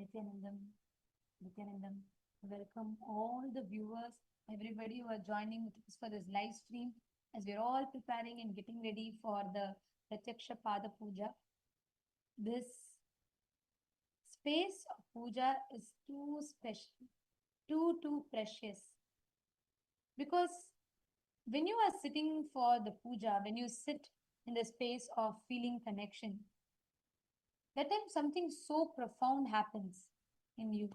Nithyanandam, Nithyanandam. Welcome all the viewers, everybody who are joining with us for this live stream as we're all preparing and getting ready for the Pratyaksha Pada puja. This space of puja is too special, too precious. Because when you are sitting for the puja, when you sit in the space of feeling connection, that time something so profound happens in you.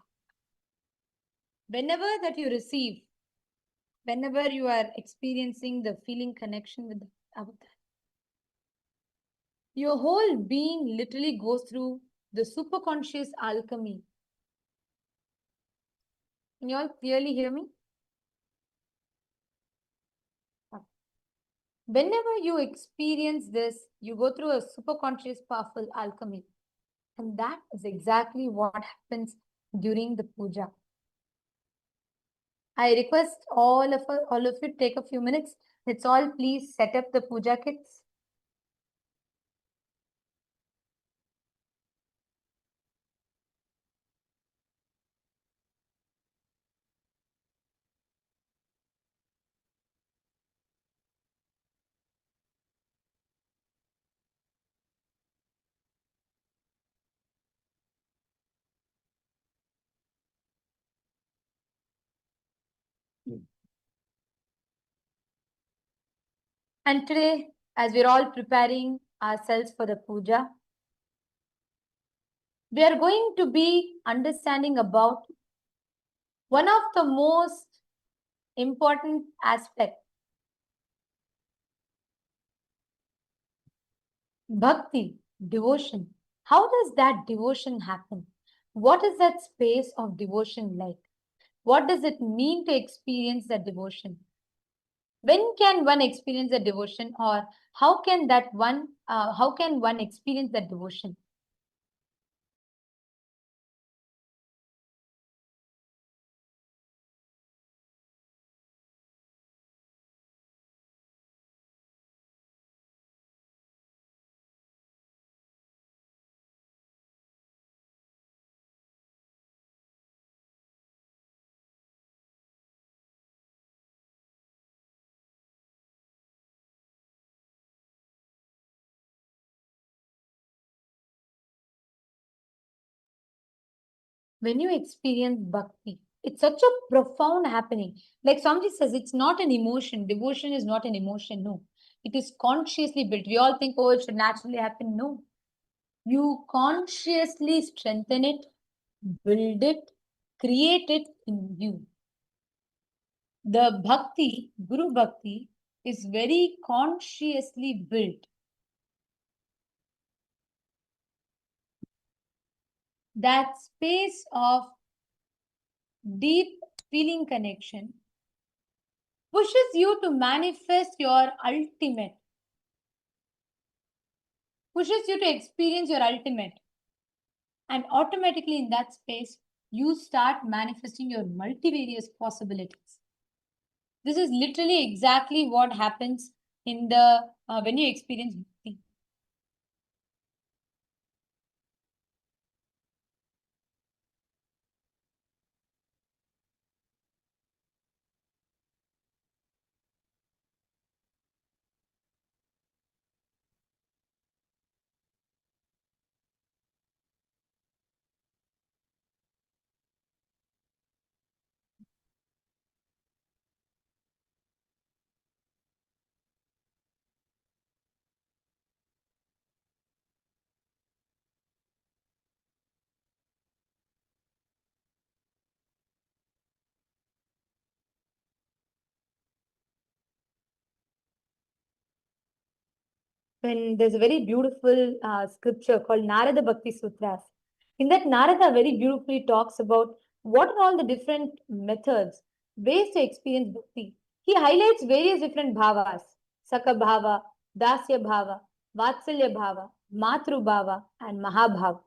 Whenever that you receive, whenever you are experiencing the feeling connection with the avatar, your whole being literally goes through the superconscious alchemy. Can you all clearly hear me? Whenever you experience this, you go through a superconscious powerful alchemy. And that is exactly what happens during the puja. I request all of you take a few minutes. Let's all please set up the puja kits. And today, as we're all preparing ourselves for the puja, we are going to be understanding about one of the most important aspects, bhakti, devotion. How does that devotion happen? What is that space of devotion like? What does it mean to experience that devotion? When can one experience the devotion, or how can one experience that devotion? When you experience bhakti, it's such a profound happening. Like Swamiji says, it's not an emotion. Devotion is not an emotion. No, it is consciously built. We all think, oh, it should naturally happen. No, you consciously strengthen it, build it, create it in you. The bhakti, Guru Bhakti, is very consciously built. That space of deep feeling connection pushes you to manifest your ultimate, pushes you to experience your ultimate. And automatically in that space, you start manifesting your multivarious possibilities. This is literally exactly what happens in the when you experience bhakti. When there's a very beautiful scripture called Narada Bhakti Sutras. In that, Narada very beautifully talks about what are all the different methods, ways to experience bhakti. He highlights various different bhavas, Saka bhava, Dasya bhava, Vatsalya bhava, Matru bhava, and Mahabhava.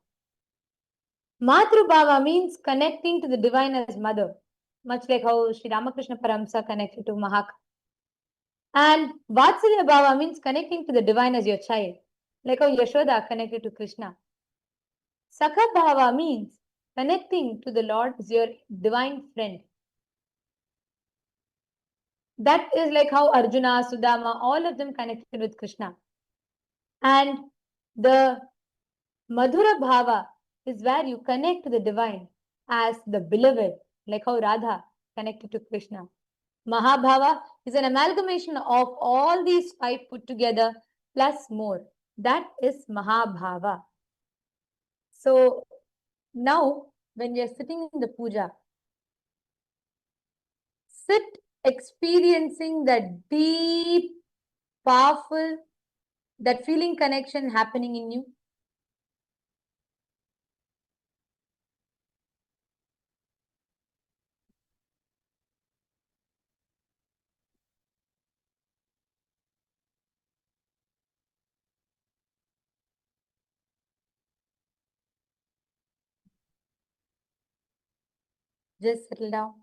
Matru bhava means connecting to the divine as mother, much like how Sri Ramakrishna Paramsa connected to Mahaka. And Vatsalya Bhava means connecting to the divine as your child, like how Yashoda connected to Krishna. Sakha Bhava means Connecting to the Lord is your divine friend. That is like how Arjuna, Sudama, all of them connected with Krishna. And the Madhura Bhava is where you connect to the divine as the beloved, like how Radha connected to Krishna. Mahabhava is an amalgamation of all these five put together plus more. That is Mahabhava. So now, when we are sitting in the puja, sit experiencing that deep, powerful, that feeling connection happening in you. Just settle down.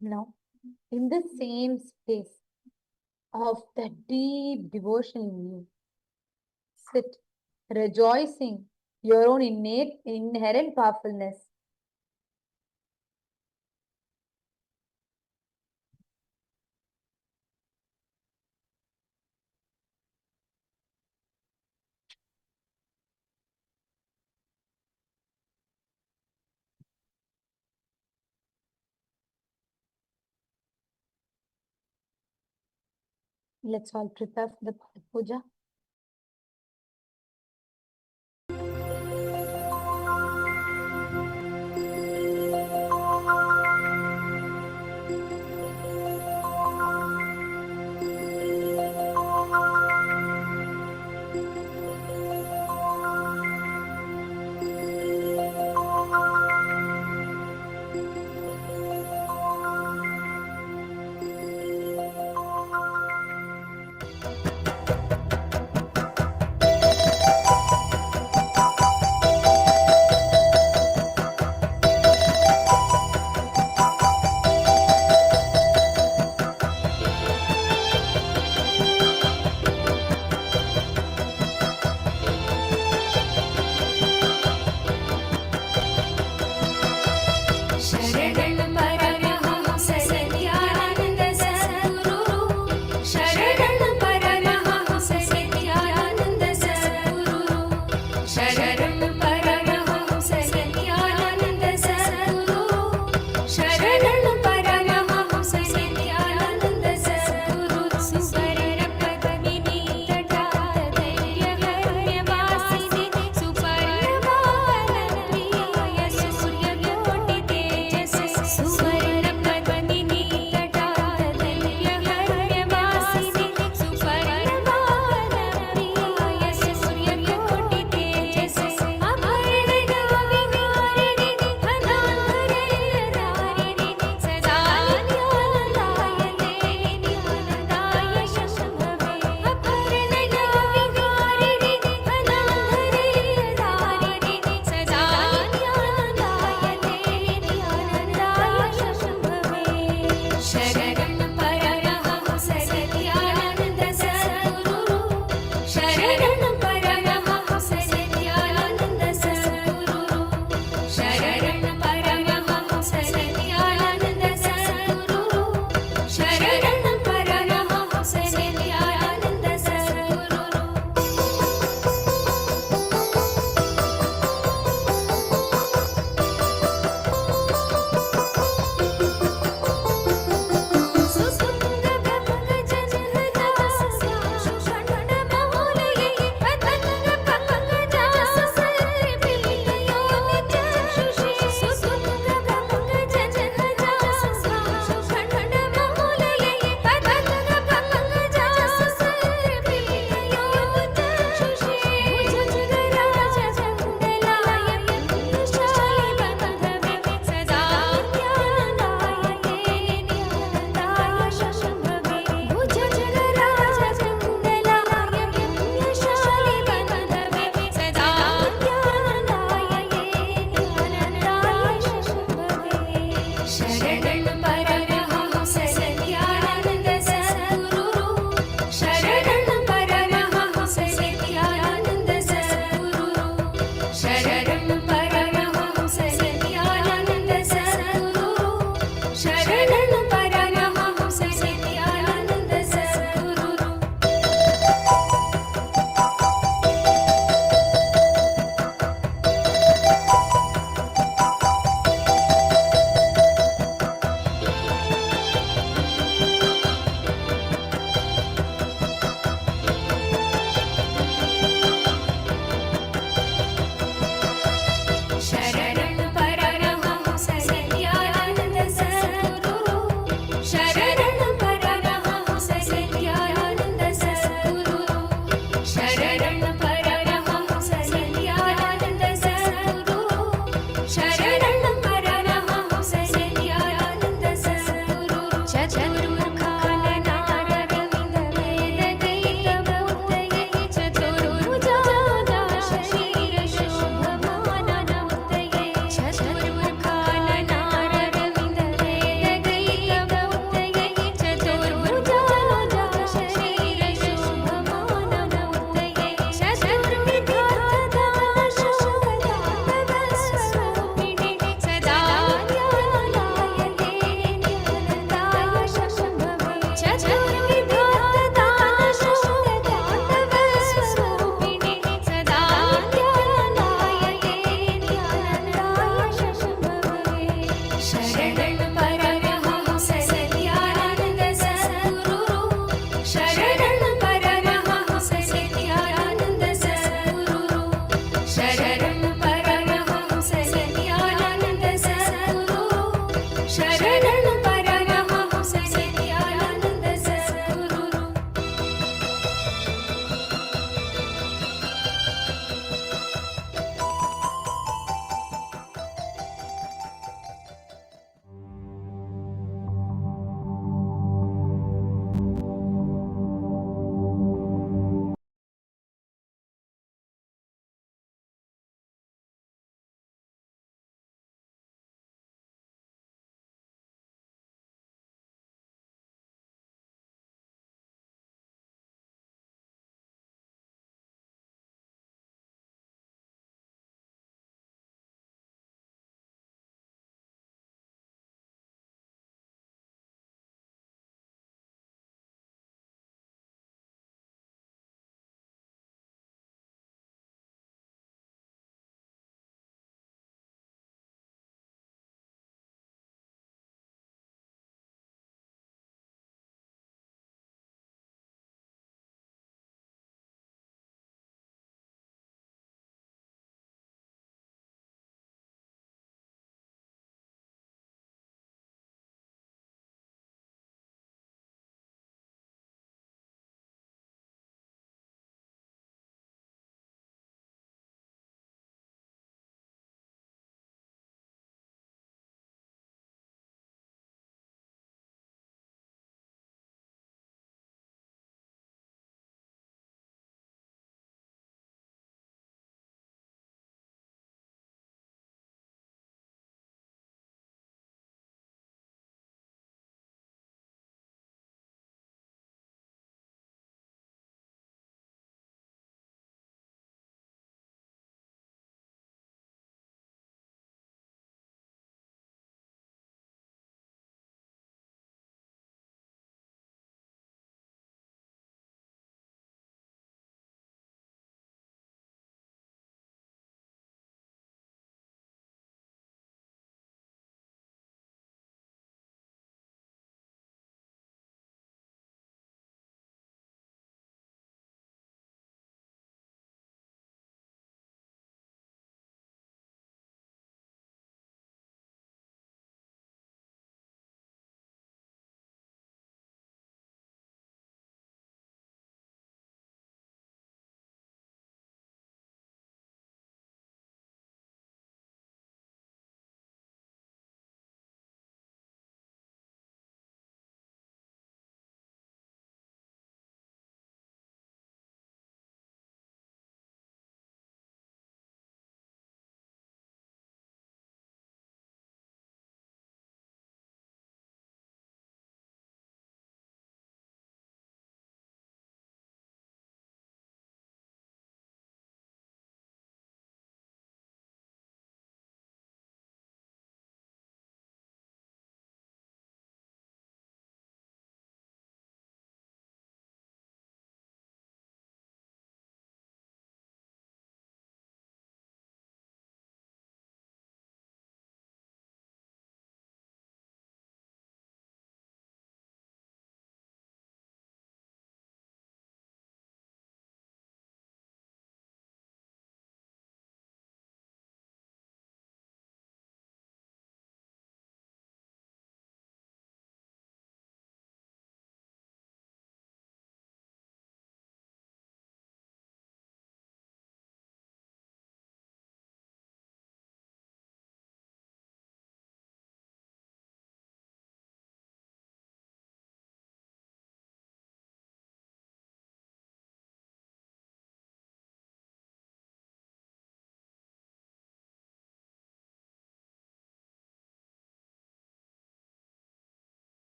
Now, in the same space of that deep devotion in you, sit rejoicing your own innate, inherent powerfulness. Let's all prepare for the puja.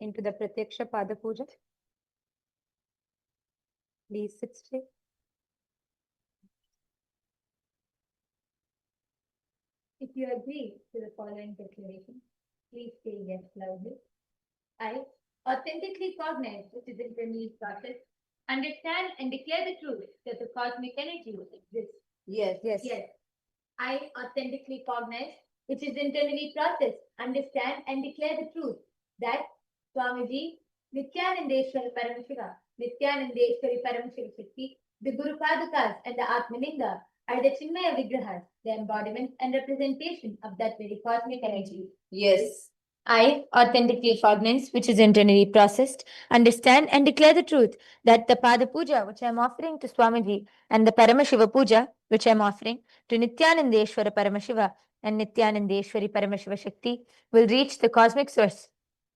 into the Pratyaksha Pada puja. Please sit straight. If you agree to the following declaration, please say yes loudly. I authentically cognize, which is internally process, understand and declare the truth that the cosmic energy exists. Yes. Yes. I authentically cognize, which is internally processed, understand and declare the truth that Swamiji, Nithyanandeshwari Paramashiva, Nithyanandeshwari Paramashiva Shakti, the Guru Padukas and the Atmalinga are the Chinmaya Vigrahas, the embodiment and representation of that very cosmic energy. Yes. I authentically cognize, which is internally processed, understand and declare the truth that the Pada Puja, which I am offering to Swamiji, and the Paramashiva Puja, which I am offering to Nithyanandeshwara Paramashiva and Nithyanandeshwari Paramashiva Shakti, will reach the cosmic source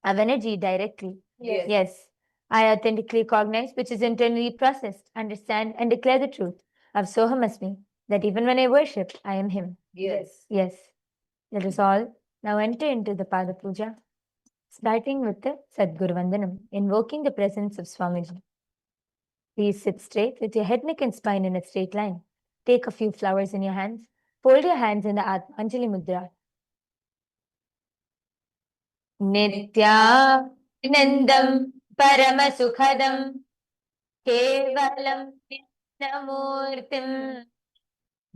of energy directly. Yes. I authentically cognize, which is internally processed, understand and declare the truth of Soham Asmi, that even when I worship, I am Him. Yes. Let us all now enter into the Pada Puja, starting with the Sadguru Vandanam, invoking the presence of Swamiji. Please sit straight with your head, neck and spine in a straight line. Take a few flowers in your hands. Fold your hands in the Anjali Mudra. Nithyanandam Paramasukhadam Kevalam Namurtim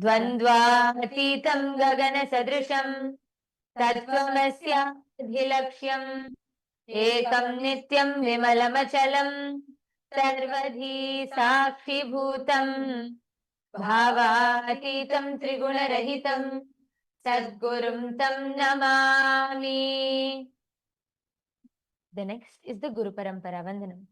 Dvandvatitam Gagana Sadrisham Tattvamesya Ekam Nityam Vimalamachalam Sarvadhi Sakshibhutam Bhavatitam Trigunarahitam Sadgurum Tam Namami. The next is the Guru Parampara Vandanam.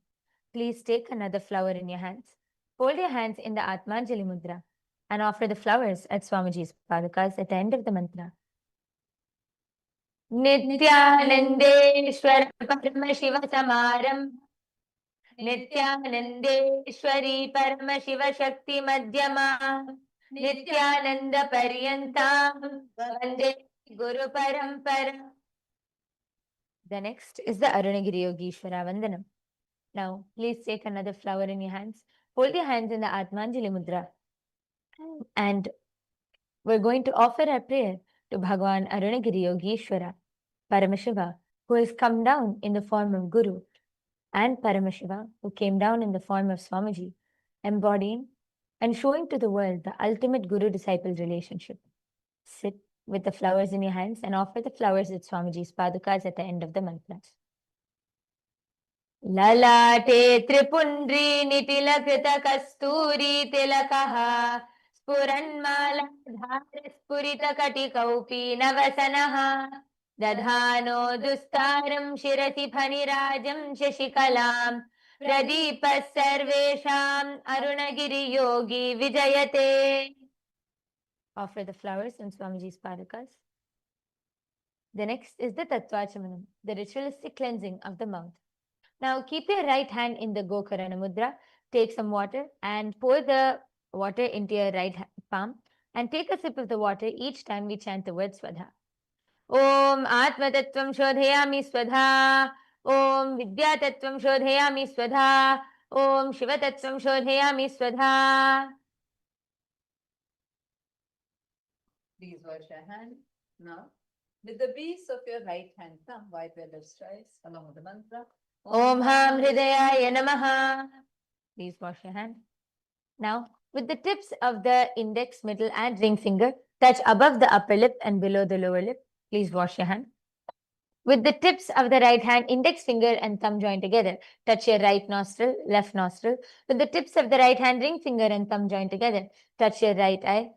Please take another flower in your hands. Hold your hands in the Atmanjali Mudra and offer the flowers at Swamiji's Padakas at the end of the mantra. Nithyanandeshwara Paramashiva Samaram Nithyanandeshwari Paramashiva Shakti Madhyama Nithyananda Paryantam Vande Guru Parampara. The next is the Arunagiri Yogishwara Vandanam. Now, please take another flower in your hands. Hold your hands in the Atmanjali Mudra. And we're going to offer a prayer to Bhagwan Arunagiri Yogishwara, Paramashiva, who has come down in the form of Guru, and Paramashiva, who came down in the form of Swamiji, embodying and showing to the world the ultimate Guru-disciple relationship. Sit with the flowers in your hands and offer the flowers at Swamiji's Padukas at the end of the mantra. Lalate Tripundri Nitilakita Kasturi Tilakaha Spuranmala Spurita Katikaupi Navasanaha Dadhano Dustaram Shirati Phanirajam Shashikalam Pradipa Sarvesham Arunagiri Yogi Vijayate. Offer the flowers on Swamiji's Padukas. The next is the Tattvachamanam, the ritualistic cleansing of the mouth. Now keep your right hand in the Gokarana Mudra. Take some water and pour the water into your right palm and take a sip of the water each time we chant the word Swadha. Om Atma Tattvam Shodhayami Swadha. Om Vidya Tattvam Shodhayami Swadha. Om Shiva Tattvam Shodhayami Swadha. Please wash your hand. Now, with the base of your right hand thumb, wipe your left strides along with the mantra. Om Ham Hridayaya Namaha. Please wash your hand. Now, with the tips of the index, middle and ring finger, touch above the upper lip and below the lower lip. Please wash your hand. With the tips of the right hand, index finger and thumb join together. Touch your right nostril, left nostril. With the tips of the right hand, ring finger and thumb join together. Touch your right eye,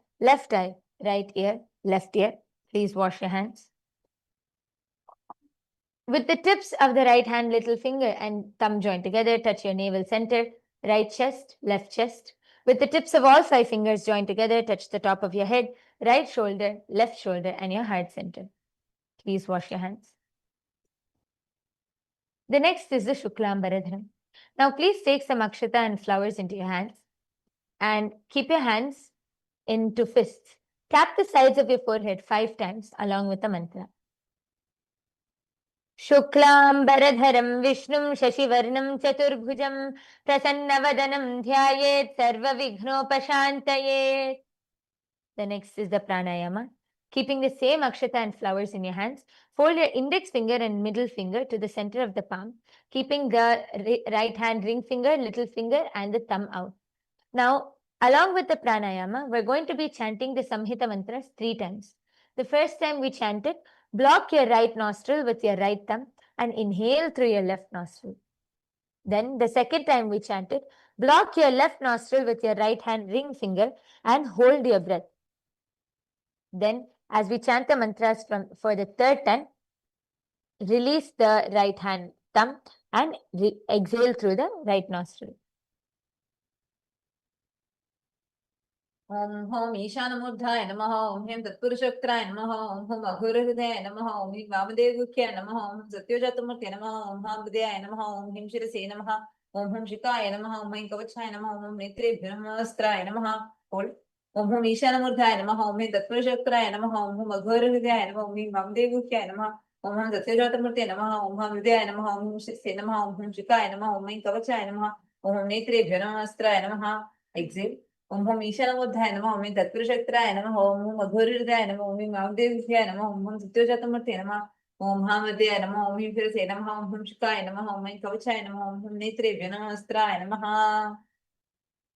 right ear, left ear. Please wash your hands. With the tips of the right hand, little finger and thumb join together, touch your navel center, right chest, left chest. With the tips of all 5 fingers joined together, touch the top of your head, right shoulder, left shoulder, and your heart center. Please wash your hands. The next is the Shuklambaradhanam. Now, please take some akshata and flowers into your hands and keep your hands into fists. Tap the sides of your forehead 5 times along with the mantra. शुक्लाम्बरधरं विष्णुं शशिवर्णं चतुर्भुजं प्रसन्नवदनं ध्यायेत् सर्वविघ्नोपशान्तये. The next is the pranayama. Keeping the same akshata and flowers in your hands, fold your index finger and middle finger to the center of the palm, keeping the right hand ring finger, little finger, and the thumb out. Now, along with the pranayama, we're going to be chanting the Samhita mantras 3 times. The first time we chant it, block your right nostril with your right thumb and inhale through your left nostril. Then the second time we chant it, block your left nostril with your right hand ring finger and hold your breath. Then, as we chant the mantras for the third time, release the right hand thumb and exhale through the right nostril. ओम होम ईशानमूर्धाय नमः ओम ह्रीं तत्पुरुषोक्ताय नमः ओम हुम अघोरहृदयाय नमः ओम ह्रीं वामदेवगुह्याय नमः ओम सत्योजातमूर्ते नमः ओम हामृदयाय नमः ओम ह्रीं शिरसे नमः ओम हुम शिखाय नमः ओम ह्रीं कवचाय नमः ओम नेत्रेभ्यो नमस्त्राय नमः ओम हुम ईशानमूर्धाय नमः ओम ह्रीं तत्पुरुषोक्ताय नमः ओम हुम अघोरहृदयाय नमः ओम ह्रीं वामदेवगुह्याय नमः ओम हम सत्योजातमूर्ते नमः ओम हामृदयाय नमः ओम ह्रीं शिरसे नमः ओम हुम शिखाय नमः ओम ह्रीं कवचाय नमः ओम नेत्रेभ्यो नमस्त्राय नमः एक्सेल ओम हम ईशानमूर्धाय नमः ओम तत्पुरुषोक्ताय नमः ओम अघोरहृदयाय नमः ओम वामदेवगुह्याय नमः ओम सत्योजातमूर्ते नमः ओम हामृदयाय नमः ओम शिरसे नमः ओम शुकाय नमः ओम कवचाय नमः ओम नेत्रेभ्यो नमस्त्राय नमः.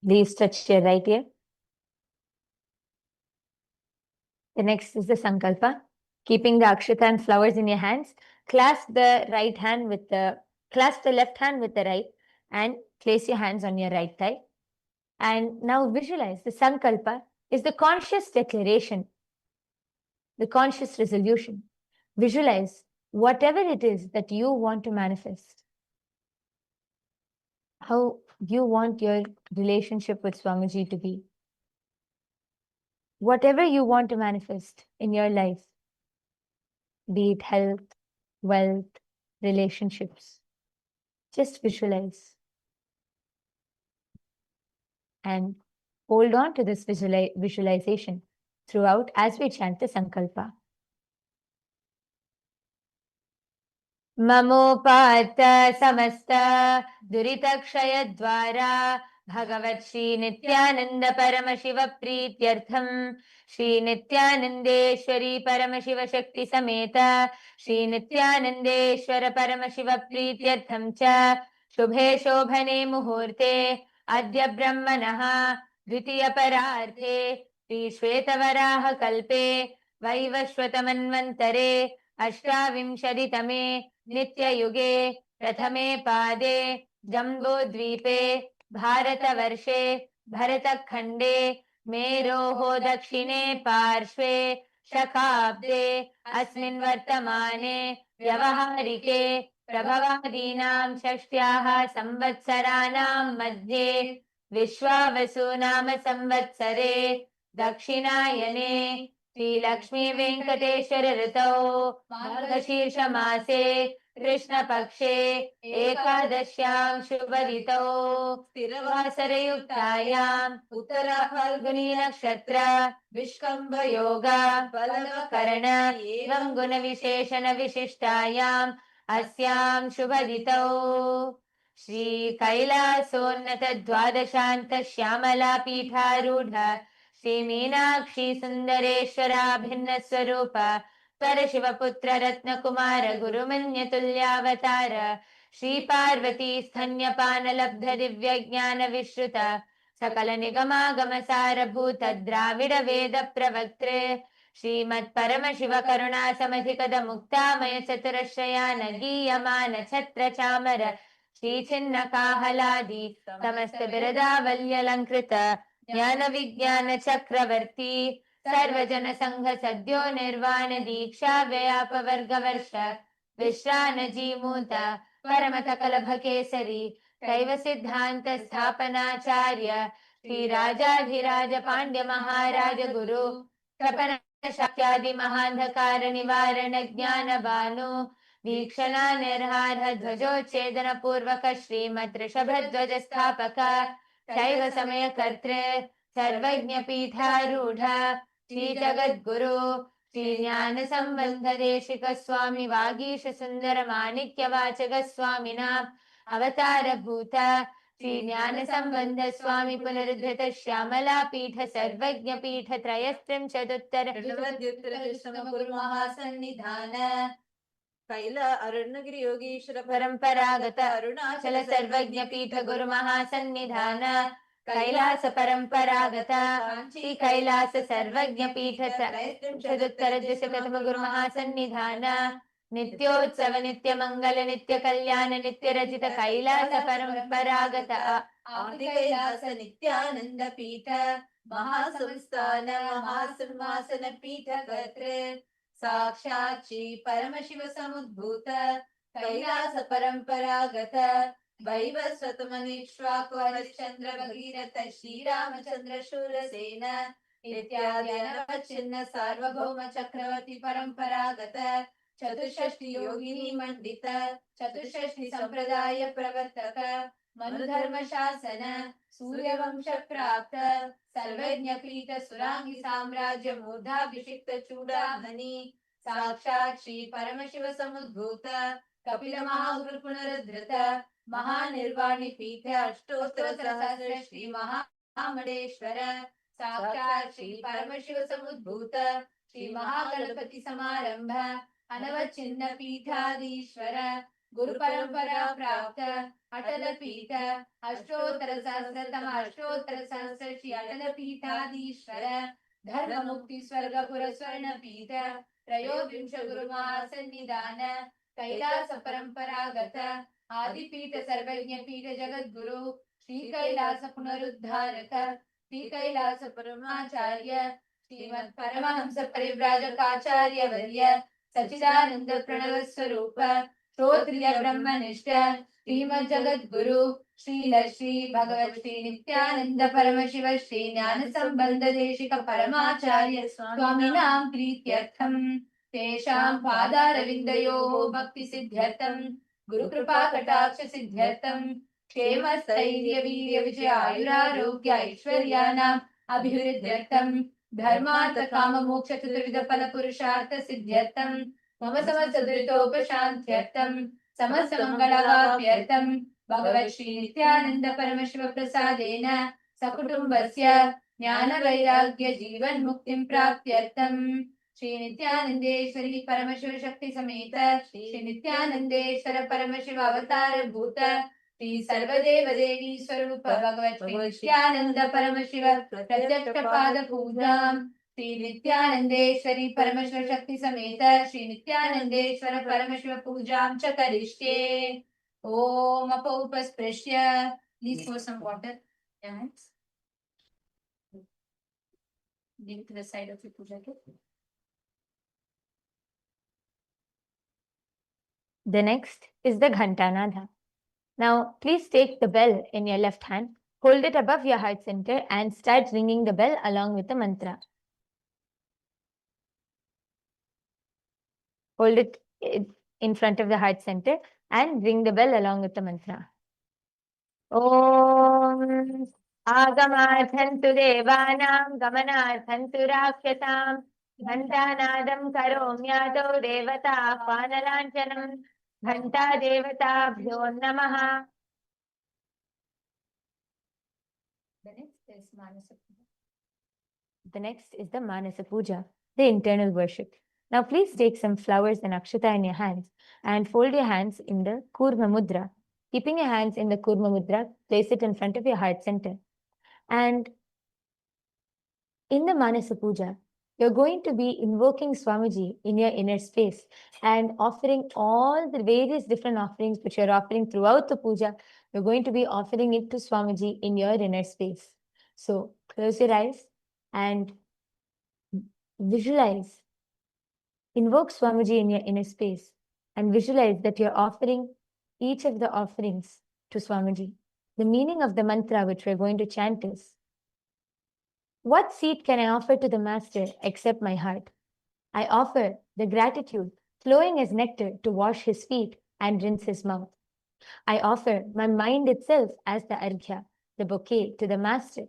Please touch your right ear. The next is the Sankalpa. Keeping the Akshata and flowers in your hands, clasp the left hand with the right and place your hands on your right thigh. And now visualize the Sankalpa is the conscious declaration, the conscious resolution. Visualize whatever it is that you want to manifest. How you want your relationship with Swamiji to be. Whatever you want to manifest in your life, be it health, wealth, relationships, just visualize and hold on to this visualization throughout as we chant the Sankalpa. ममोपात समस्त दुरितक्षय द्वारा भगवत् श्री नित्यानंद परमशिव प्रीत्यर्थम श्री नित्यानंदेश्वरी परमशिव शक्ति समेत श्री नित्यानंदेश्वर परमशिव प्रीत्यर्थम च शुभे शोभने मुहूर्ते अद्य ब्रह्मणः द्वितीय परार्थे श्री श्वेतवराह कल्पे वैवस्वतमन्वन्तरे अष्टाविंशतितमे नित्ययुगे प्रथमे पादे जम्बूद्वीपे भारतवर्षे भरतखण्डे मेरोः दक्षिणे पार्श्वे शकाब्दे अस्मिन् वर्तमाने व्यवहारिके प्रभवादीनां षष्ट्याः संवत्सराणां मध्ये विश्वावसु नाम संवत्सरे दक्षिणायने श्रीलक्ष्मी वेंकटेश्वर ऋतौ मार्गशीर्ष मासे कृष्णपक्षे एकादश्यां शुभतिथौ स्थिरवासरयुक्तायाम् उत्तर फाल्गुनी नक्षत्र विष्कम्भ योग फलकरण एवं गुण विशेषण विशिष्टायाम् अस्यां शुभतिथौ श्री कैलासोन्नत द्वादशान्त श्यामला पीठारूढ़ श्री मीनाक्षी सुंदरेश्वराभिन्न स्वरूप परशिवपुत्र रत्न कुमार गुरुमन्य तुल्यावतार श्री पार्वती स्तन्यपान लब्ध दिव्य ज्ञान विश्रुत सकल निगमागम सारभूत द्राविड वेद प्रवक्त्रे श्रीमत् परमशिव करुणा समधिकद मुक्तामय चतुरश्रयान गीयमान छत्र चामर श्री छिन्न काहलादि समस्त बिरदावल्यलंकृत ज्ञान विज्ञान चक्रवर्ती सर्वजन संघ सद्यो निर्वाण दीक्षा व्यापवर्ग वर्ष विश्रान जीमूत परम सकलभ केसरी दैव सिद्धांत स्थापनाचार्य श्री राजाधिराज पांड्य महाराज गुरु कृपण शाक्यादि महांधकार निवारण ज्ञान भानु वीक्षणा निर्हार ध्वजोच्छेदन पूर्वक श्रीमत् ऋषभध्वज स्थापक शैव समय कर्तृ सर्वज्ञ पीठारूढ़ श्री जगद्गुरु श्रीज्ञानसम्बन्धदेशिक स्वामी वागीश सुन्दर माणिक्यवाचक स्वामिनाम् अवतारभूत श्रीज्ञानसम्बन्ध स्वामी पुनरुद्धृत श्यामला पीठ सर्वज्ञ पीठ त्रयस्त्रिंशदुत्तर गुरुमहासन्निधान कैल अरुणगिरि योगीश्वर परम्परागत अरुणाचल सर्वज्ञ पीठ गुरुमहासन्निधान कैलास परम्परागत श्री कैलास सर्वज्ञ पीठ त्रयस्त्रिंशदुत्तर द्विशततम गुरुमहासन्निधान नित्योत्सव नित्य मंगल नित्य कल्याण नित्य रचित कैलास परम्परागत आदि कैलास नित्यानंद पीठ महासंस्थान महासिंहासन पीठ कर्तृ साक्षात् श्री परमशिव समुद्भूत कैलास परम्परागत वैवस्वतमनिक्ष्वाकु हरिश्चंद्र भगीरथ श्रीरामचंद्र शूरसेन इत्यादि अनवच्छिन्न सार्वभौम चक्रवर्ती परम्परागत चतुष्षष्टि योगिनी मंडित चतुष्षष्टि संप्रदाय प्रवर्तक मनुधर्म शासन सूर्यवंश प्राप्त सर्वज्ञ पीठ सुरांगी साम्राज्य मूर्धाभिषिक्त चूड़ामणि साक्षात् श्री परमशिव समुद्भूत कपिल महागुरु पुनरुद्धृत महानिर्वाणी पीठ अष्टोत्तर सहस्र श्री महामंडेश्वर साक्षात् श्री परमशिव समुद्भूत श्री महागणपति समारंभ अनवच्छिन्न पीठाधीश्वर गुरु परंपरा प्राप्त अटल पीठ अष्टोत्तर सहस्र श्री अटल पीठाधीश्वर धर्म मुक्ति स्वर्ग पुर स्वर्ण पीठ त्रयोविंश गुरु महासन्निधान कैलास परंपरागत आदिपीठ सर्वज्ञ पीठ जगद्गुरु श्री कैलास पुनरुद्धारक श्री कैलास परमाचार्य श्रीमत् परमहंस परिव्राजकाचार्य वर्य सच्चिदानंद प्रणव स्वरूप श्रोत्रिय ब्रह्मनिष्ठ श्रीमद् जगद्गुरु श्रील श्री भगवत श्री नित्यानंद परमशिव श्री ज्ञान संबंध देशिक परमाचार्य स्वामिनां प्रीत्यर्थम तेषां पादारविन्दयोः भक्ति सिद्ध्यर्थम गुरु कृपा कटाक्ष सिद्ध्यर्थम क्षेम स्थैर्य वीर्य विजय आयुरारोग्य ऐश्वर्याणाम् अभिवृद्ध्यर्थम धर्मार्थ काम मोक्ष चतुर्विध फल पुरुषार्थ सिद्ध्यर्थम मम समस्त दुरितोपशान्त्यर्थम समस्त मंगलावाप्यर्थम भगवत् श्री नित्यानंद परमशिव प्रसादेन सकुटुम्बस्य ज्ञान वैराग्य जीवन मुक्तिं प्राप्त्यर्थम श्री नित्यानंदेश्वरी परमशिव शक्ति समेत श्री नित्यानंदेश्वर परमशिव अवतार भूत श्री सर्वदेव देवी स्वरूप भगवत् श्री नित्यानंद परमशिव प्रत्यक्ष पाद पूजां श्री नित्यानंदेश्वरी परमशिव शक्ति समेत श्री नित्यानंदेश्वर परमशिव पूजां च करिष्ये। ओम अपौपस्पृश्य please pour some water in your hands. Give it to the side of your puja kit. The next is the Ghantanada. Now, please take the bell in your left hand, hold it above your heart center, and start ringing the bell along with the mantra. Hold it in front of the heart center and ring the bell along with the mantra. Om Agamarthantu Devanam Gamanarthantu Rakshatam Ghantanadam Karomyado Devata Panalanchanam Ghanta Devatabhyo Namaha. The next is the Manasa Puja, the internal worship. Now please take some flowers and akshata in your hands and fold your hands in the Kurma Mudra. Keeping your hands in the Kurma Mudra, place it in front of your heart center. And in the Manasa Puja, you're going to be invoking Swamiji in your inner space and offering all the various different offerings which you're offering throughout the puja. You're going to be offering it to Swamiji in your inner space. So close your eyes and visualize. Invoke Swamiji in your inner space and visualize that you're offering each of the offerings to Swamiji. The meaning of the mantra which we're going to chant is, what seed can I offer to the Master except my heart? I offer the gratitude flowing as nectar to wash his feet and rinse his mouth. I offer my mind itself as the arghya, the bouquet to the Master.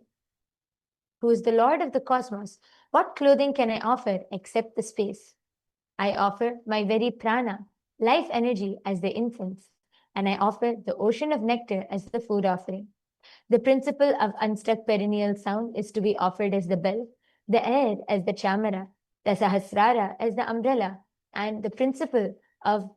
who is the Lord of the cosmos, what clothing can I offer except the space? I offer my very prana, life energy, as the incense, and I offer the ocean of nectar as the food offering. The principle of unstuck perennial sound is to be offered as the bell, the air as the chamara, the sahasrara as the umbrella, and the principle of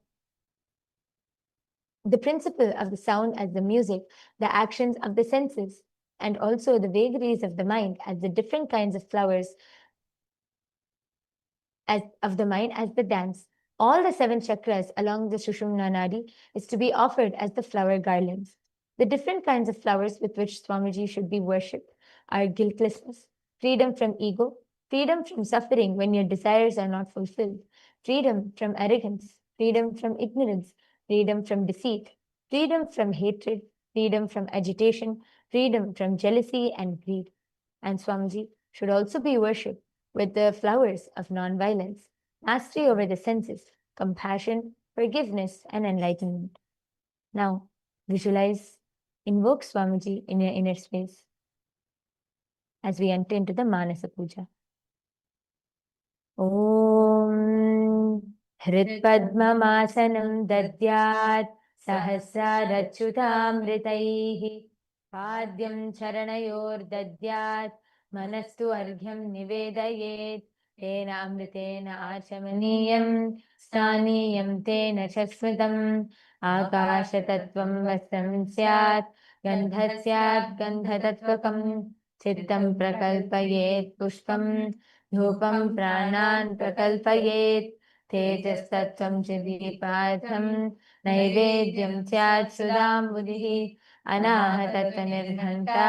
the sound as the music, the actions of the senses, and also the vagaries of the mind as the different kinds of flowers of the mind as the dance. All the 7 chakras along the Sushumna Nadi is to be offered as the flower garlands. The different kinds of flowers with which Swamiji should be worshipped are guiltlessness, freedom from ego, freedom from suffering when your desires are not fulfilled, freedom from arrogance, freedom from ignorance, freedom from deceit, freedom from hatred, freedom from agitation, freedom from jealousy and greed. And Swamiji should also be worshipped with the flowers of non-violence, mastery over the senses, compassion, forgiveness, and enlightenment. Now, visualize, invoke Swamiji in your inner space as we enter into the Manasa Puja. Om Hritpadmamasanam Dadyat Sahasrarachyutamritaihi Padyam Charanayor Dadyat Manastu Arghyam Nivedayet Tena Amritena Achamaniyam Staniyam Tena Shasmitam Akashatattvam Vastam Syat Gandhasyat Gandhatatvakam Chittam Prakalpayet Pushpam धूपं प्राणान् प्रकल्पयेत् तेजस्तत्त्वं च दीपार्थं नैवेद्यं स्यात् सुधाम्बुधिः अनाहतत्वनिर्घण्टा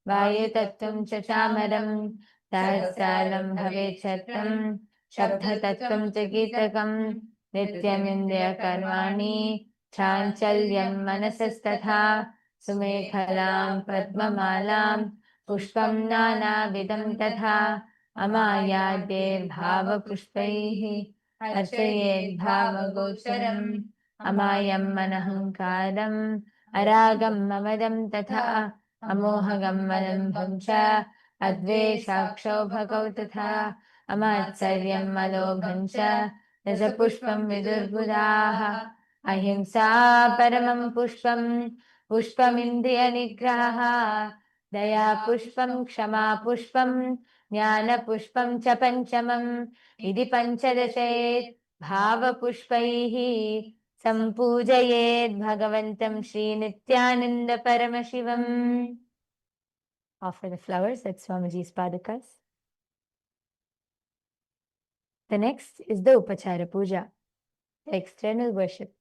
वायुतत्त्वं च चामरं सहस्रालं भवेत् छत्रं शब्दतत्त्वं च गीतकं नित्यमिन्द्रियकर्माणि चाञ्चल्यं मनसस्तथा सुमेखलां पद्ममालां पुष्पं नानाविधं तथा अमायाद्यैर्भावपुष्पैः अर्चयेद्भावगोचरम् अमायं मनहङ्कारम् अरागं ममदं तथा अमोहगं मदम्भं च अद्वेषाक्षोभकौ तथा अमात्सर्यं मलोभं च रजपुष्पं विदुर्बुधाः अहिंसा परमं पुष्पं पुष्पमिन्द्रियनिग्रहः दया पुष्पं क्षमा पुष्पं ज्ञानपुष्पं च पञ्चमम् इति पञ्चदशेत् भावपुष्पैः सम्पूजयेत् भगवन्तं Shri Nityananda Paramashivam. Offer the flowers at Swamiji's padakas. The next is the Upachara Puja, the external worship.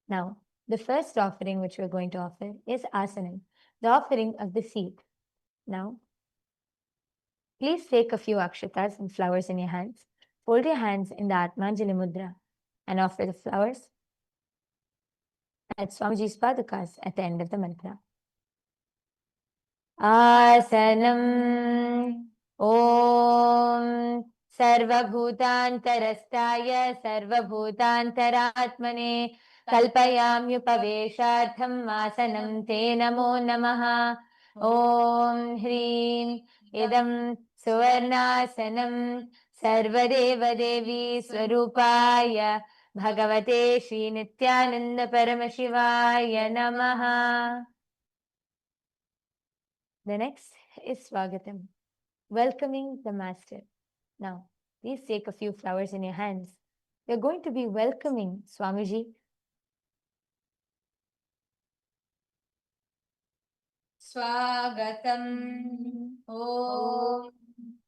Now, the first offering which we're going to offer is Asanam, the offering of the seat. Now, please take a few akshatas and flowers in your hands. Fold your hands in the Atmanjali Mudra and offer the flowers at Swamiji's padakas at the end of the mantra. Asanam Om Sarvabhutantarastaya Sarvabhutantaratmane Kalpayamyupaveshartham Asanam Te Namo Namaha. Om Hrim Idam Suvarnasanam Sarvadeva Devi Swarupaya Bhagavate Shri Nithyananda Paramashivaya Namaha. The next is Swagatam, welcoming the Master. Now, please take a few flowers in your hands. You're going to be welcoming Swamiji. Swagatam Om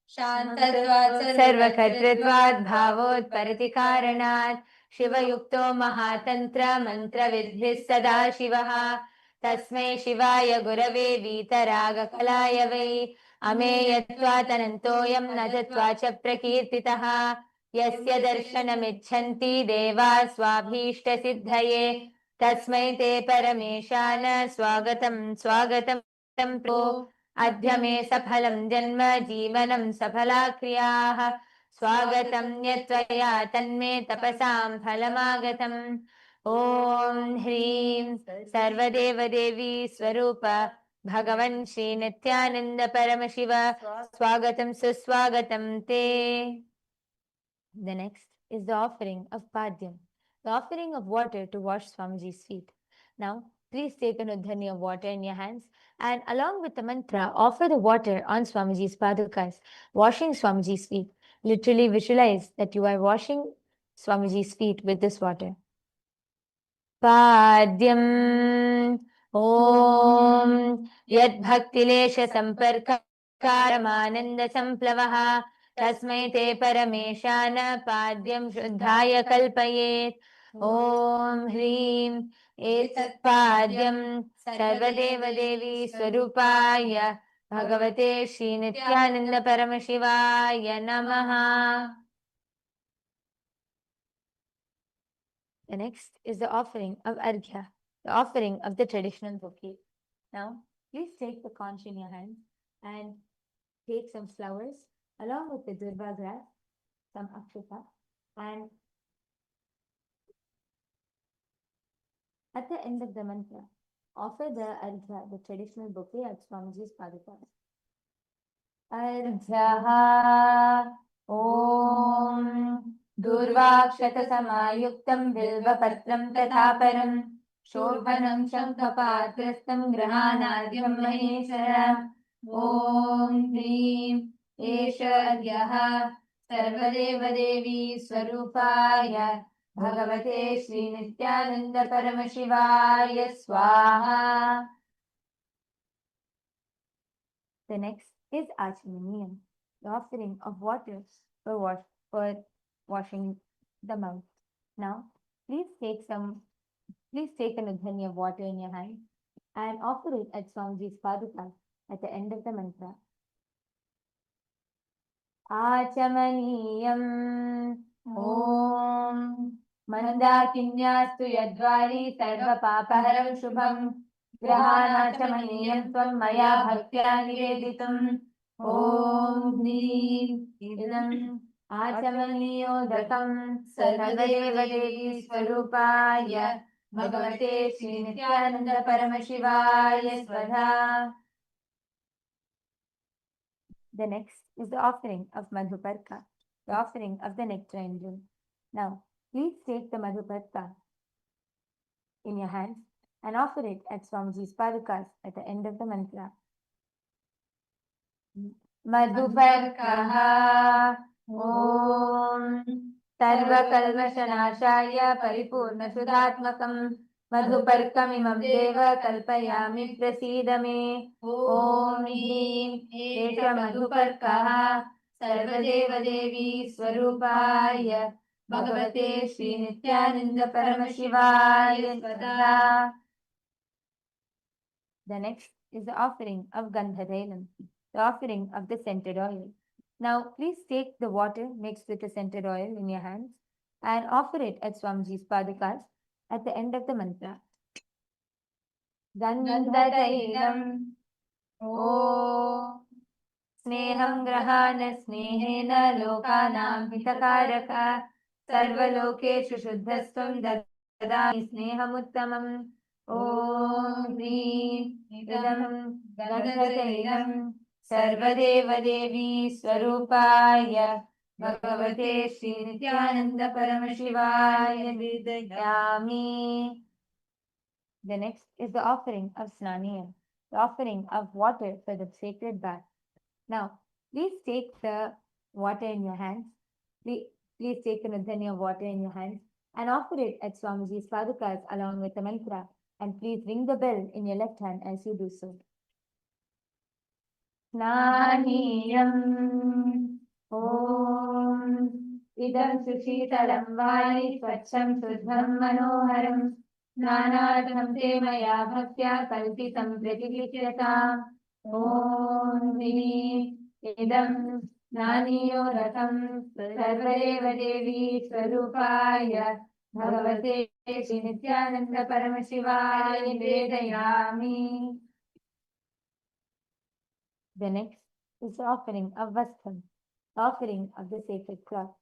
Shantatvat Sarvakatritvat Bhavot Paratikaranat Shivayukto Mahatantra Mantra Vidhis Sada Shivaha Tasmai Shivaya Gurave Vitaraga Kalaya Vai Ameyatvat Anantoyam Najatvacha Prakirtitaha Yasya Darshanamichanti Deva Swabhishta Siddhaye Tasmai Te Parameshana Swagatam Swagatam Pro Adhyame Saphalam Janma Jeevanam Saphala Kriyaha Swagatam Yatvaya Tanme Tapasam Phalamagatam. Om Hrim Sarvadeva Devi Swarupa Bhagavan Shri Nithyananda Paramashiva Swagatam Suswagatam Te. The next is the offering of Padyam, the offering of water to wash Swamiji's feet. Now, please take an udhani of water in your hands and along with the mantra, offer the water on Swamiji's padukas, washing Swamiji's feet. Literally visualize that you are washing Swamiji's feet with this water. Padyam Om Yad Bhaktilesha Samparkarananda Samplavaha Tasmai Te Parameshana Padyam Shuddhaya Kalpayet Om Hrim Etat Padyam Sarvadeva Devi Swarupaya Bhagavate Shri Nithyananda Paramashivaya Namaha. The next is the offering of Arghya, the offering of the traditional bouquet. Now, please take the conch in your hand and take some flowers along with the durva grass, some akshata, and at the end of the mantra, offer the Arghya, the traditional bouquet at Swamiji's padukas. Arghyaha Om Durvakshatasamayuktam Bilvapatram Tathaparam Shobhanam Shankhapatrastam Grahanadhyam Maheshara Om Hrim Esha Argyaha Sarvadeva Devi Swarupaya Bhagavate Shri Nithyananda Paramashivaya Swaha. The next is Achamaniyam, the offering of water for washing the mouth. Now, please take an udhani of water in your hand and offer it at Swamiji's padukas at the end of the mantra. Achamaniyam Om Mandakinyastu Yadvari Sarva Papaharam Shubham Grahanachamaniyam Tvam Maya Bhaktya Niveditam Om Hrim Idam Achamaniyodakam Sarvadeva Devi Swarupaya Bhagavate Shri Nithyananda Paramashivaya Swadha. The next is the offering of Madhuparka, the offering of the nectarine bloom. Now, please take the Madhuparka in your hands and offer it at Swamiji's padukas at the end of the mantra. Madhuparkaha Om Sarva Kalvashanashaya Paripurna Shuddhatmakam Madhuparkamimam Deva Kalpayami Prasidame Om Hrim Esha Madhuparkaha Sarvadeva Devi Swarupaya Bhagavate Shri Nithyananda Paramashivaya Swadha. The next is the offering of Gandhadelam, the offering of the scented oil. Now, please take the water mixed with the scented oil in your hands and offer it at Swamiji's padukas at the end of the mantra. Gandhadelam Om Sneham Grahana Snehena Lokanam Hitakaraka Sarvalokeshu Shuddhastvam Dadami Snehamuttamam Om Hrim Idam Gandhadelam Sarvadeva Devi Swarupaya Bhagavate Shri Nithyananda Paramashivaya Vidayami. The next is the offering of Snaniyam, the offering of water for the sacred bath. Now, please take the water in your hands. Please take an udhani of water in your hands and offer it at Swamiji's padukas along with the mantra. And please ring the bell in your left hand as you do so. Snaniyam Om Idam Sushitalam Vani Swacham Shuddham Manoharam Nanadham Te Maya Bhaktya Kalpitam Pratikishyatam Om Hrim Idam Naniyodatam Sarvadeva Devi Swarupaya Bhagavate Shri Nithyananda Paramashivaya Vedayami. The next is the offering of Vastram, the offering of the sacred cloth.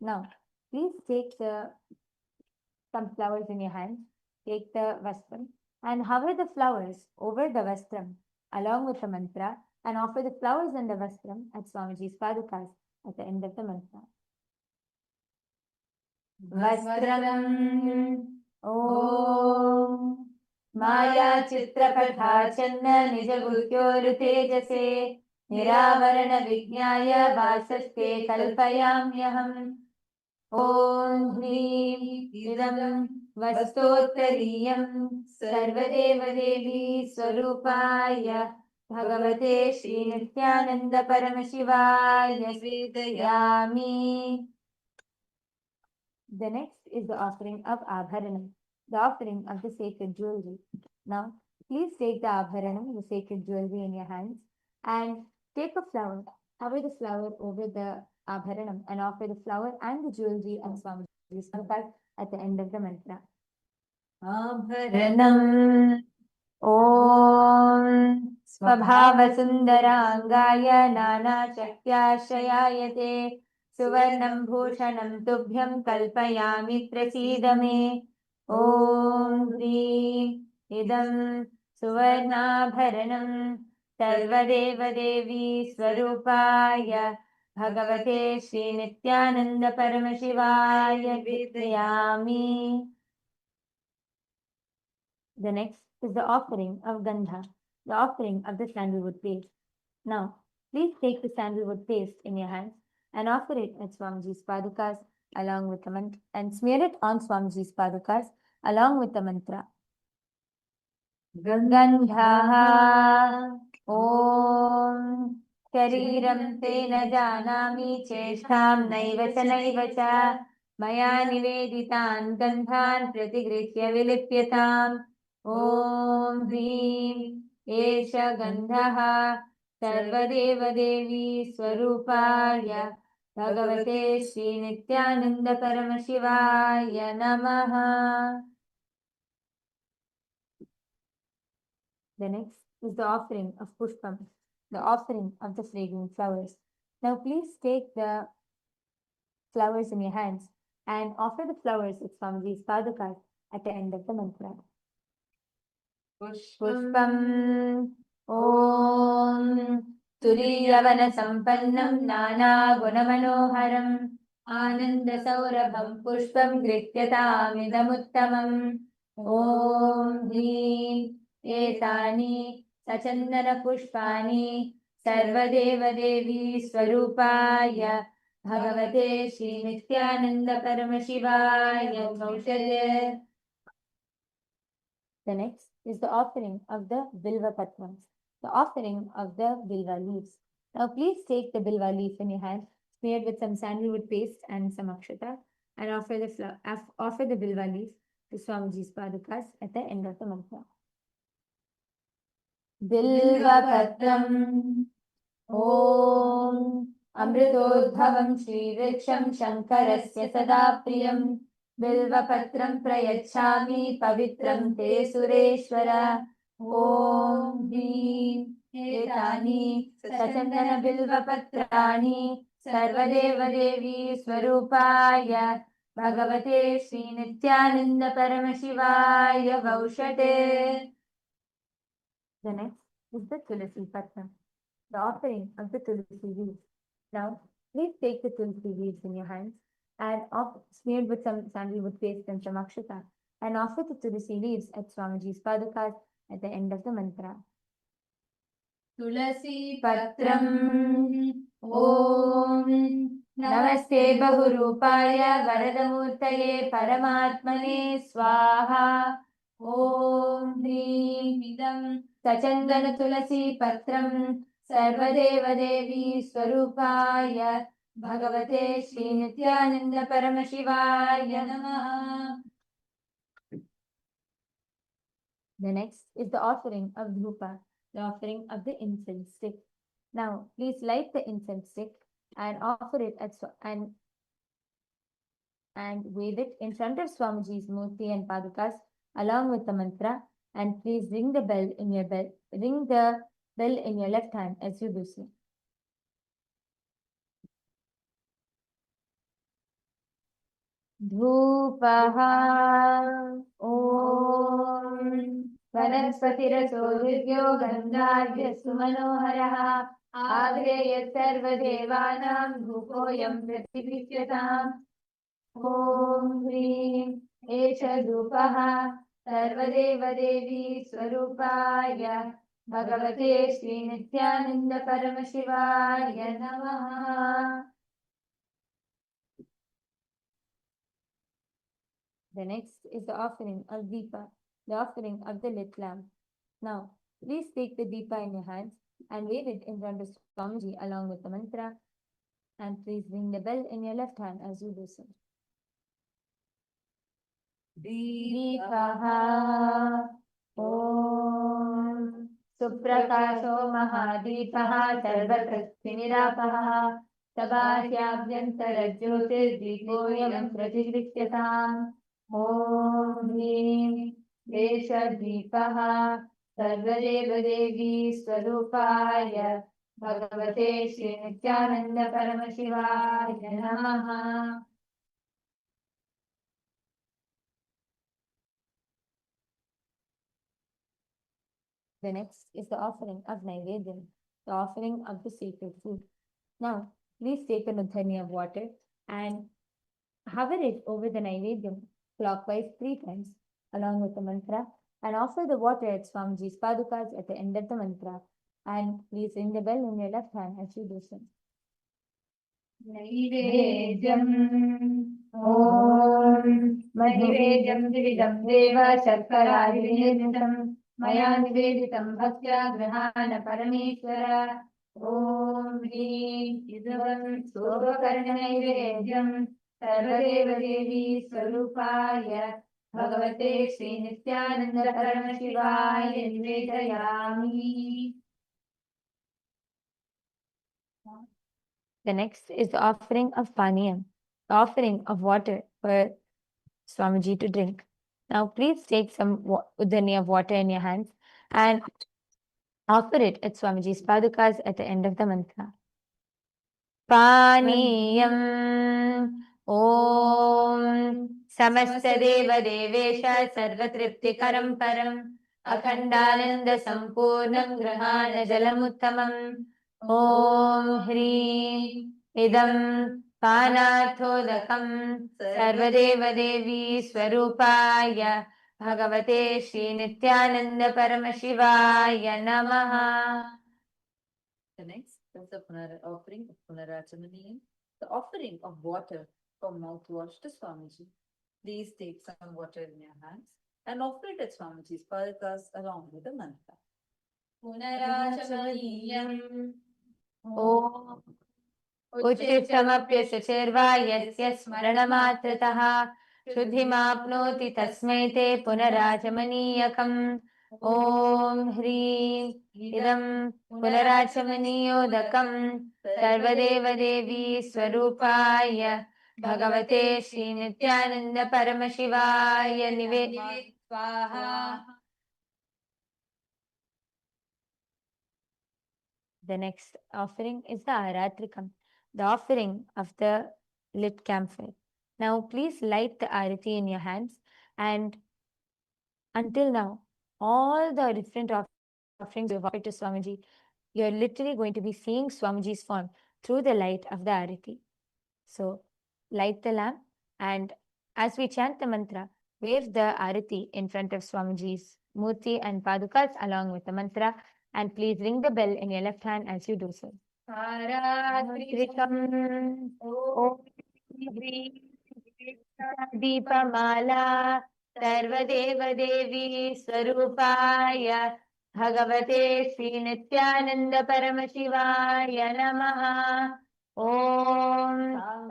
Now, please take some flowers in your hand, take the Vastram and hover the flowers over the Vastram along with the mantra and offer the flowers and the vastram at Swamiji's padukas at the end of the mantra. Vastram Om Maya Chitrapatha Channa Nijagurkyor Tejase Niravarana Vignaya Vasaste Kalpayamyaham Om Hrim Idam Vastottariyam Sarvadeva Devi Swarupaya Bhagavate Shri Nithyananda Paramashivaya Svidayami. The next is the offering of Abharanam, the offering of the sacred jewelry. Now, please take the Abharanam, the sacred jewelry in your hands, and take a flower, cover the flower over the Abharanam, and offer the flower and the jewelry and Swamiji's padukas at the end of the mantra. Abharanam Om Swabhavasundarangaya Nana Shakyashayayate Suvarnam Bhushanam Tubhyam Kalpayami Prasidame Om Hrim Idam Suvarnabharanam Sarvadeva Devi Swarupaya Bhagavate Shri Nithyananda Paramashivaya Vidayami. The next is the offering of Gandha, the offering of the sandalwood paste. Now, please take the sandalwood paste in your hands and offer it at Swamiji's padukas along with the mantra and smear it on Swamiji's padukas along with the mantra. Gandhaha Om Shariram Tena Janami Cheshtam Naiva Cha Maya Niveditan Gandhan Pratigrisya Vilipyatam Om Hrim Esha Gandhaha Sarvadeva Devi Swarupaya Bhagavate Shri Nithyananda Paramashivaya Namaha. The next is the offering of Pushpam, the offering of the fragrant flowers. Now please take the flowers in your hands and offer the flowers at Swamiji's padukas at the end of the mantra. Pushpam Om Turiyavana Sampannam Nana Gunamanoharam Ananda Saurabham Pushpam Grityatamidamuttamam Om Hrim Etani Sachandana Pushpani Sarvadeva Devi Swarupaya Bhagavate Shri Nithyananda Paramashivaya Gaushade. The next is the offering of the Bilva Patrams, the offering of the Bilva leaves. Now please take the Bilva leaf in your hand, smeared with some sandalwood paste and some akshata, and offer the Bilva leaf to Swamiji's padukas at the end of the mantra. Bilva Patram Om Amritodbhavam Shri Vriksham Shankarasya Sada Priyam Bilvapatram Prayachami Pavitram Te Sureshwara Om Hrim Etani Sachandana Bilvapatrani Sarvadeva Devi Swarupaya Bhagavate Shri Nithyananda Paramashivaya Vaushate. The next is the Tulasi Patram, the offering of the Tulasi leaves. Now, please take the Tulasi leaves in your hands and smeared with some sandalwood paste and some akshata, and offer the Tulasi leaves at Swamiji's padukas at the end of the mantra. Tulasi Patram Om Namaste Bahurupaya Varadamurtaye Paramatmane Swaha Om Hrim Idam Sachandana Tulasi Patram Sarvadeva Devi Swarupaya Bhagavate Shri Nithyananda Paramashivaya Namaha. The next is the offering of Dhupa, the offering of the incense stick. Now, please light the incense stick and offer it and wave it in front of Swamiji's murti and padukas along with the mantra, and please ring the bell in your left hand as you do so. Dhupaha Om वनस्पतिरसो दिव्यो गन्धाढ्यस्तु मनोहरः आग्रेय सर्वदेवानां धूपोऽयं प्रतिगृह्यताम् ॐ ह्रीं एष धूपः सर्वदेवदेवी स्वरूपाय भगवते श्रीनित्यानन्द परमशिवाय नमः. The next is the offering of Deepa, the offering of the lit lamp. Now, please take the Deepa in your hands and wave it in front of Swamiji along with the mantra, and please ring the bell in your left hand as you do so. Deepaha Om Suprakaso Mahadipah Sarvatrathinirapah Sabhasyabhyantarajyotirdipoyam pratigrihtyatam Om Hrim Desha Sarvadevadevi Swarupaya Bhagavate Shri Nithyananda Paramashivaya Namaha. The next is the offering of Naivedyam, the offering of the sacred food. Now, please take a Nithani of water and hover it over the Naivedyam clockwise 3 times along with the mantra, and offer the water at Swamiji's padukas at the end of the mantra, and please ring the bell in your left hand as you do so. Naivedyam Om Naivedyam Dividam Deva Sharkara Divinidam Maya Niveditam Bhaktya Grahana Parameshwara Om Hrim Idam Sovakarna Naivedyam Sarvadeva Devi Swarupaya Bhagavate Shri Nithyananda Paramashivaya Nivedayami. The next is the offering of Paniyam, the offering of water for Swamiji to drink. Now please take some udani of water in your hands and offer it at Swamiji's padukas at the end of the mantra. Paniyam Om Samasta Deva Devesha Sarvatriptikaram Param Akhandananda Sampurnam Grahana Jalamuttamam Om Hrim Idam Panathodakam Sarvadeva Devi Swarupaya Bhagavate Shri Nithyananda Paramashivaya Namaha. The next is the offering of Punarachamaniyam, the offering of water for mouthwash to Swamiji. Please take some water in your hands and offer it at Swamiji's padukas along with the mantra. Punarachamaniyam Om Uchittamapyasachirva yasya smaranamatrataha Shuddhimapnoti tasmai te punarachamaniyakam Om Hrim Idam Punarachamaniyodakam Sarvadeva Devi Swarupaya Bhagavate Shri Nithyananda Paramashivaya Nivedayami. The next offering is the Aratrikam, the offering of the lit camphor. Now please light the arati in your hands, and until now, all the different offerings you have offered to Swamiji, you are literally going to be seeing Swamiji's form through the light of the arati. So light the lamp, and as we chant the mantra, wave the arati in front of Swamiji's murti and padukas along with the mantra, and please ring the bell in your left hand as you do so. Aratrikam Om Deepamala Sarvadeva Devi Swarupaya Bhagavate Shri Nithyananda Paramashivaya Namaha. Om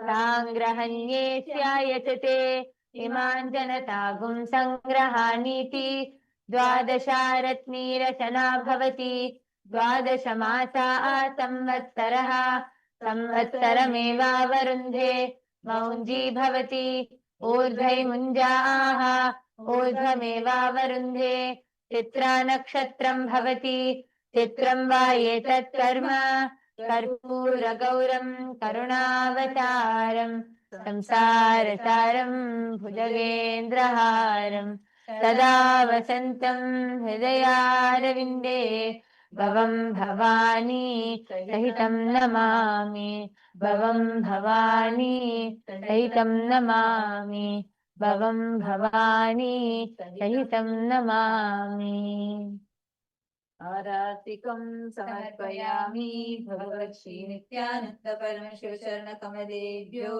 Sangrahanye Syayatate Iman Janatagum Sangrahaniti Dwadasharatni Rachana Bhavati Dwadashamasa Samvatsaraha Samvatsarameva Varundhe Maunji Bhavati Urdhvai Munjaaha Urdhvameva Varundhe Chitra Nakshatram Bhavati Chitram Vayetat Karma Karpura Gauram Karunavataram Samsarasaram Bhujagendraharam सदा वसन्तं हृदयारविन्दे भवं भवानी सहितं नमामि भवं भवानी सहितं नमामि भवं भवानी सहितं नमामि आरातिकं समर्पयामि भगवत्श्री नित्यानन्द परमशिव चरण कमलेभ्यो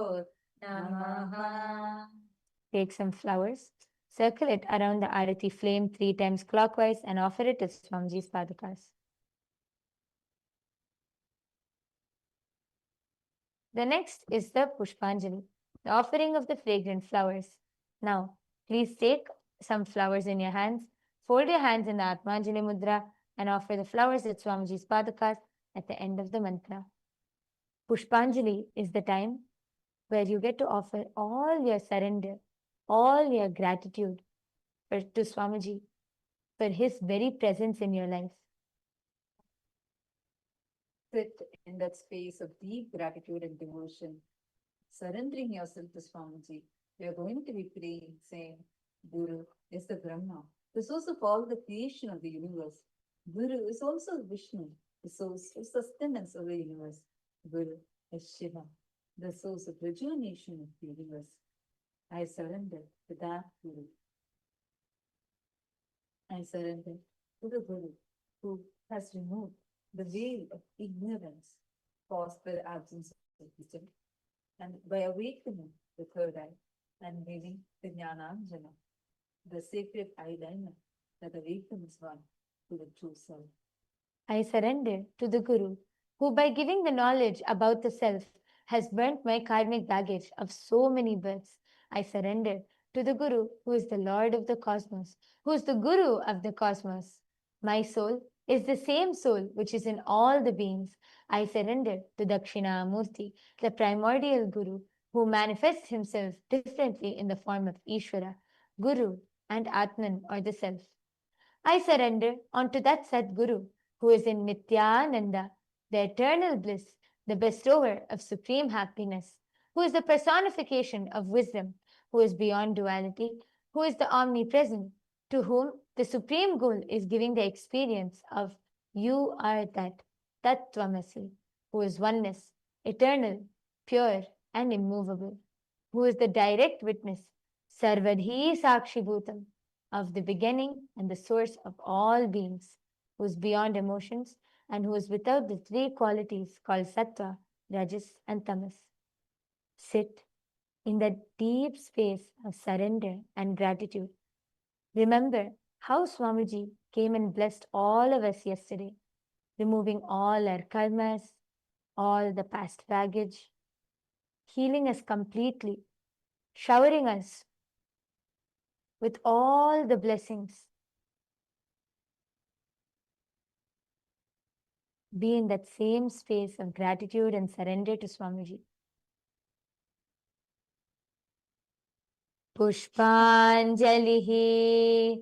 नमः. Take some flowers, circle it around the Arati flame 3 times clockwise and offer it to Swamiji's Padakas. The next is the Pushpanjali, the offering of the fragrant flowers. Now, please take some flowers in your hands, fold your hands in the Atmanjali Mudra and offer the flowers at Swamiji's Padakas at the end of the mantra. Pushpanjali is the time where you get to offer all your surrender, all your gratitude to Swamiji for his very presence in your life. Sit in that space of deep gratitude and devotion, surrendering yourself to Swamiji. We are going to be praying, saying, Guru is the Brahma, the source of all the creation of the universe. Guru is also Vishnu, the source of sustenance of the universe. Guru is Shiva, the source of rejuvenation of the universe. I surrender to that Guru. I surrender to the Guru who has removed the veil of ignorance caused by the absence of wisdom, and by awakening the third eye and giving the Jnananjana, the sacred eyeliner that awakens one to the true self. I surrender to the Guru who, by giving the knowledge about the self, has burnt my karmic baggage of so many births. I surrender to the Guru who is the Lord of the cosmos, who is the Guru of the cosmos. My soul is the same soul which is in all the beings. I surrender to Dakshinamurti, the primordial Guru, who manifests himself differently in the form of Ishvara, Guru, and Atman or the Self. I surrender onto that Sadguru who is in Nithyananda, the eternal bliss, the bestower of supreme happiness, who is the personification of wisdom, who is beyond duality, who is the omnipresent, to whom the supreme goal is giving the experience of you are that, Tattvamasi, who is oneness, eternal, pure, and immovable, who is the direct witness, Sarvadhi Sakshibhutam, of the beginning and the source of all beings, who is beyond emotions and who is without the 3 qualities called Sattva, Rajas, and Tamas. Sit in that deep space of surrender and gratitude. Remember how Swamiji came and blessed all of us yesterday, removing all our karmas, all the past baggage, healing us completely, showering us with all the blessings. Be in that same space of gratitude and surrender to Swamiji. Pushpanjalihi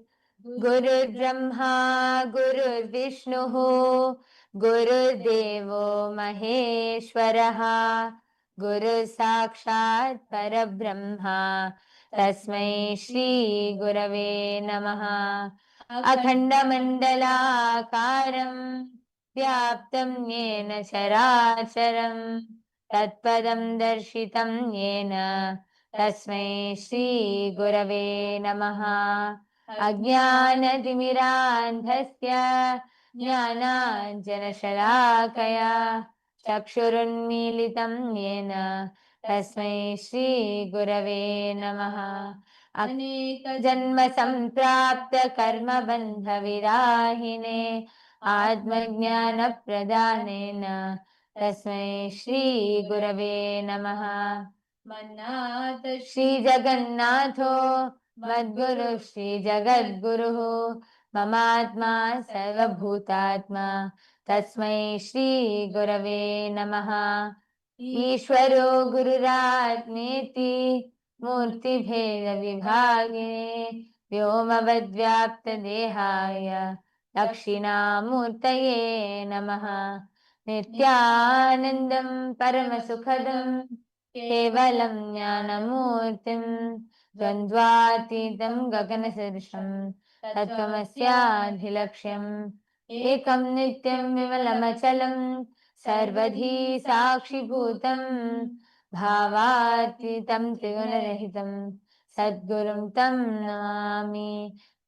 Guru Brahma Guru Vishnu Guru Devo Maheshwaraha Guru Sakshat Parabrahma Tasmai Shri Gurave Namaha Akhanda Mandalakaram Vyaptam Yena Characharam Tatpadam Darshitam Yena Tasmai Shri Gurave Namaha Ajnanatimirandhasya Jnananjanashalakaya Chakshurunmilitam Yena Tasmai Shri Gurave Namaha Aneka Janma Samprapta Karma Bandha Virahine Atmajnana Pradhanena Tasmai Shri Gurave Namaha Manat Shri Jagannatho Madguru Shri Jagadguru Mamatma Sarvabhutatma Tasmai Shri Gurave Namaha Ishvaro Gururatmeti Murti Bheda Vibhagine Vyomavadvyapta Dehaya Dakshinamurtaye Namaha Nithyanandam Paramasukhadam Kevalam Jnanamurtim द्वन्द्वातीतं गगनसदृशं तत्त्वमस्याधिलक्ष्यम् एकं नित्यं विमलमचलं सर्वधी साक्षिभूतं भावातीतं त्रिगुणरहितं सद्गुरुं तं नमामि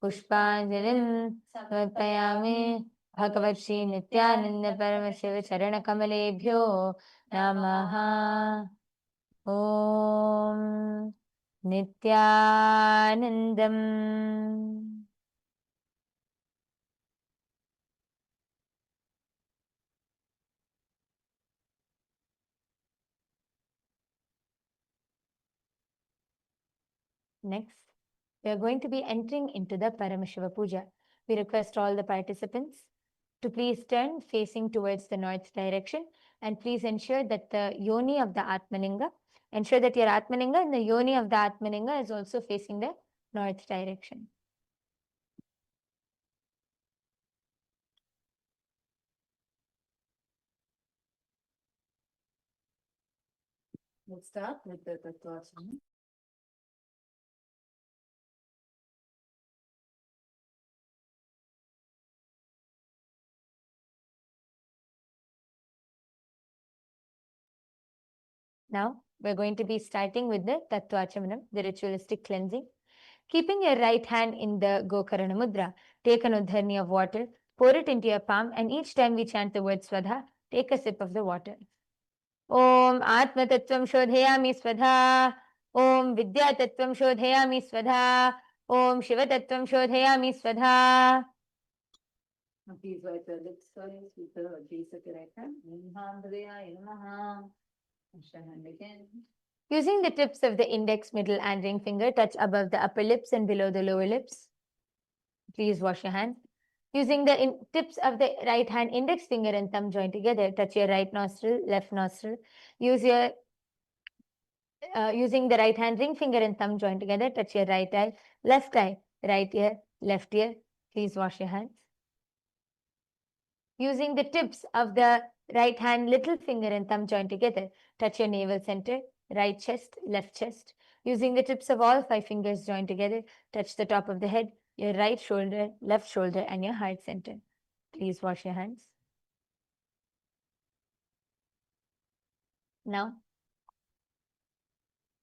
पुष्पाञ्जलिं समर्पयामि भगवत् श्री नित्यानंद परमशिव चरणकमलेभ्यो नमः। ॐ नित्यानन्दम्। Next, we are going to be entering into the Paramashiva puja. We request all the participants to please turn facing towards the north direction, and please ensure that the yoni of the Atmalinga, ensure that your Atmalinga and the yoni of the Atmalinga is also facing the north direction. Let's start with the Tattvachana. Now, we're going to be starting with the Tattvachanam, the ritualistic cleansing. Keeping your right hand in the Gokarana Mudra, take an udharni of water, pour it into your palm, and each time we chant the word Swadha, take a sip of the water. Om Atma Tattvam Shodhayami Swadha. Om Vidya Tattvam Shodhayami Swadha. Om Shiva Tattvam Shodhayami Swadha. Please wipe the lips first with the base of your right hand. MahaParamashivoham, Namaha. Wash your hand again. Using the tips of the index, middle, and ring finger, touch above the upper lips and below the lower lips. Please wash your hand. Using the tips of the right hand index finger and thumb joined together, touch your right nostril, left nostril. Using the right hand ring finger and thumb joined together, touch your right eye, left eye, right ear, left ear. Please wash your hands. Using the tips of the right hand little finger and thumb joined together, touch your navel center, right chest, left chest. Using the tips of all 5 fingers joined together, touch the top of the head, your right shoulder, left shoulder, and your heart center. Please wash your hands. Now,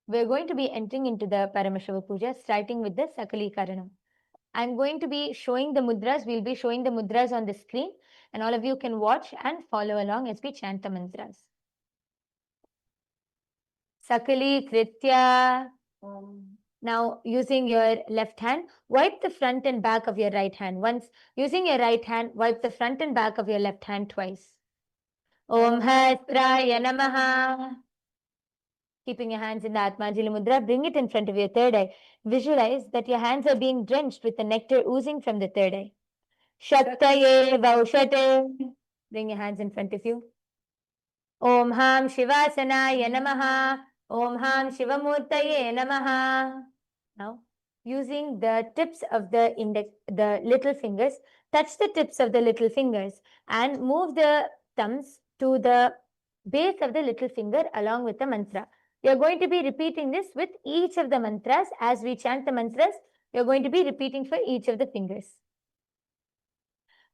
we're going to be entering into the Paramashiva Puja, starting with the Sakalikaranam. I'm going to be showing the mudras. We'll be showing the mudras on the screen, and all of you can watch and follow along as we chant the mantras. Sakali Kritya. Now, using your left hand, wipe the front and back of your right hand once. Using your right hand, wipe the front and back of your left hand twice. Om Hastraya Namaha. Keeping your hands in the Atmanjali Mudra, bring it in front of your third eye. Visualize that your hands are being drenched with the nectar oozing from the third eye. Shaktaye Vaushate. Bring your hands in front of you. Om Ham Shivasanaya Namaha. Om Ham Shivamurtaye Namaha. Now, using the tips of the little fingers, touch the tips of the little fingers and move the thumbs to the base of the little finger along with the mantra. We are going to be repeating this with each of the mantras. As we chant the mantras, we are going to be repeating for each of the fingers.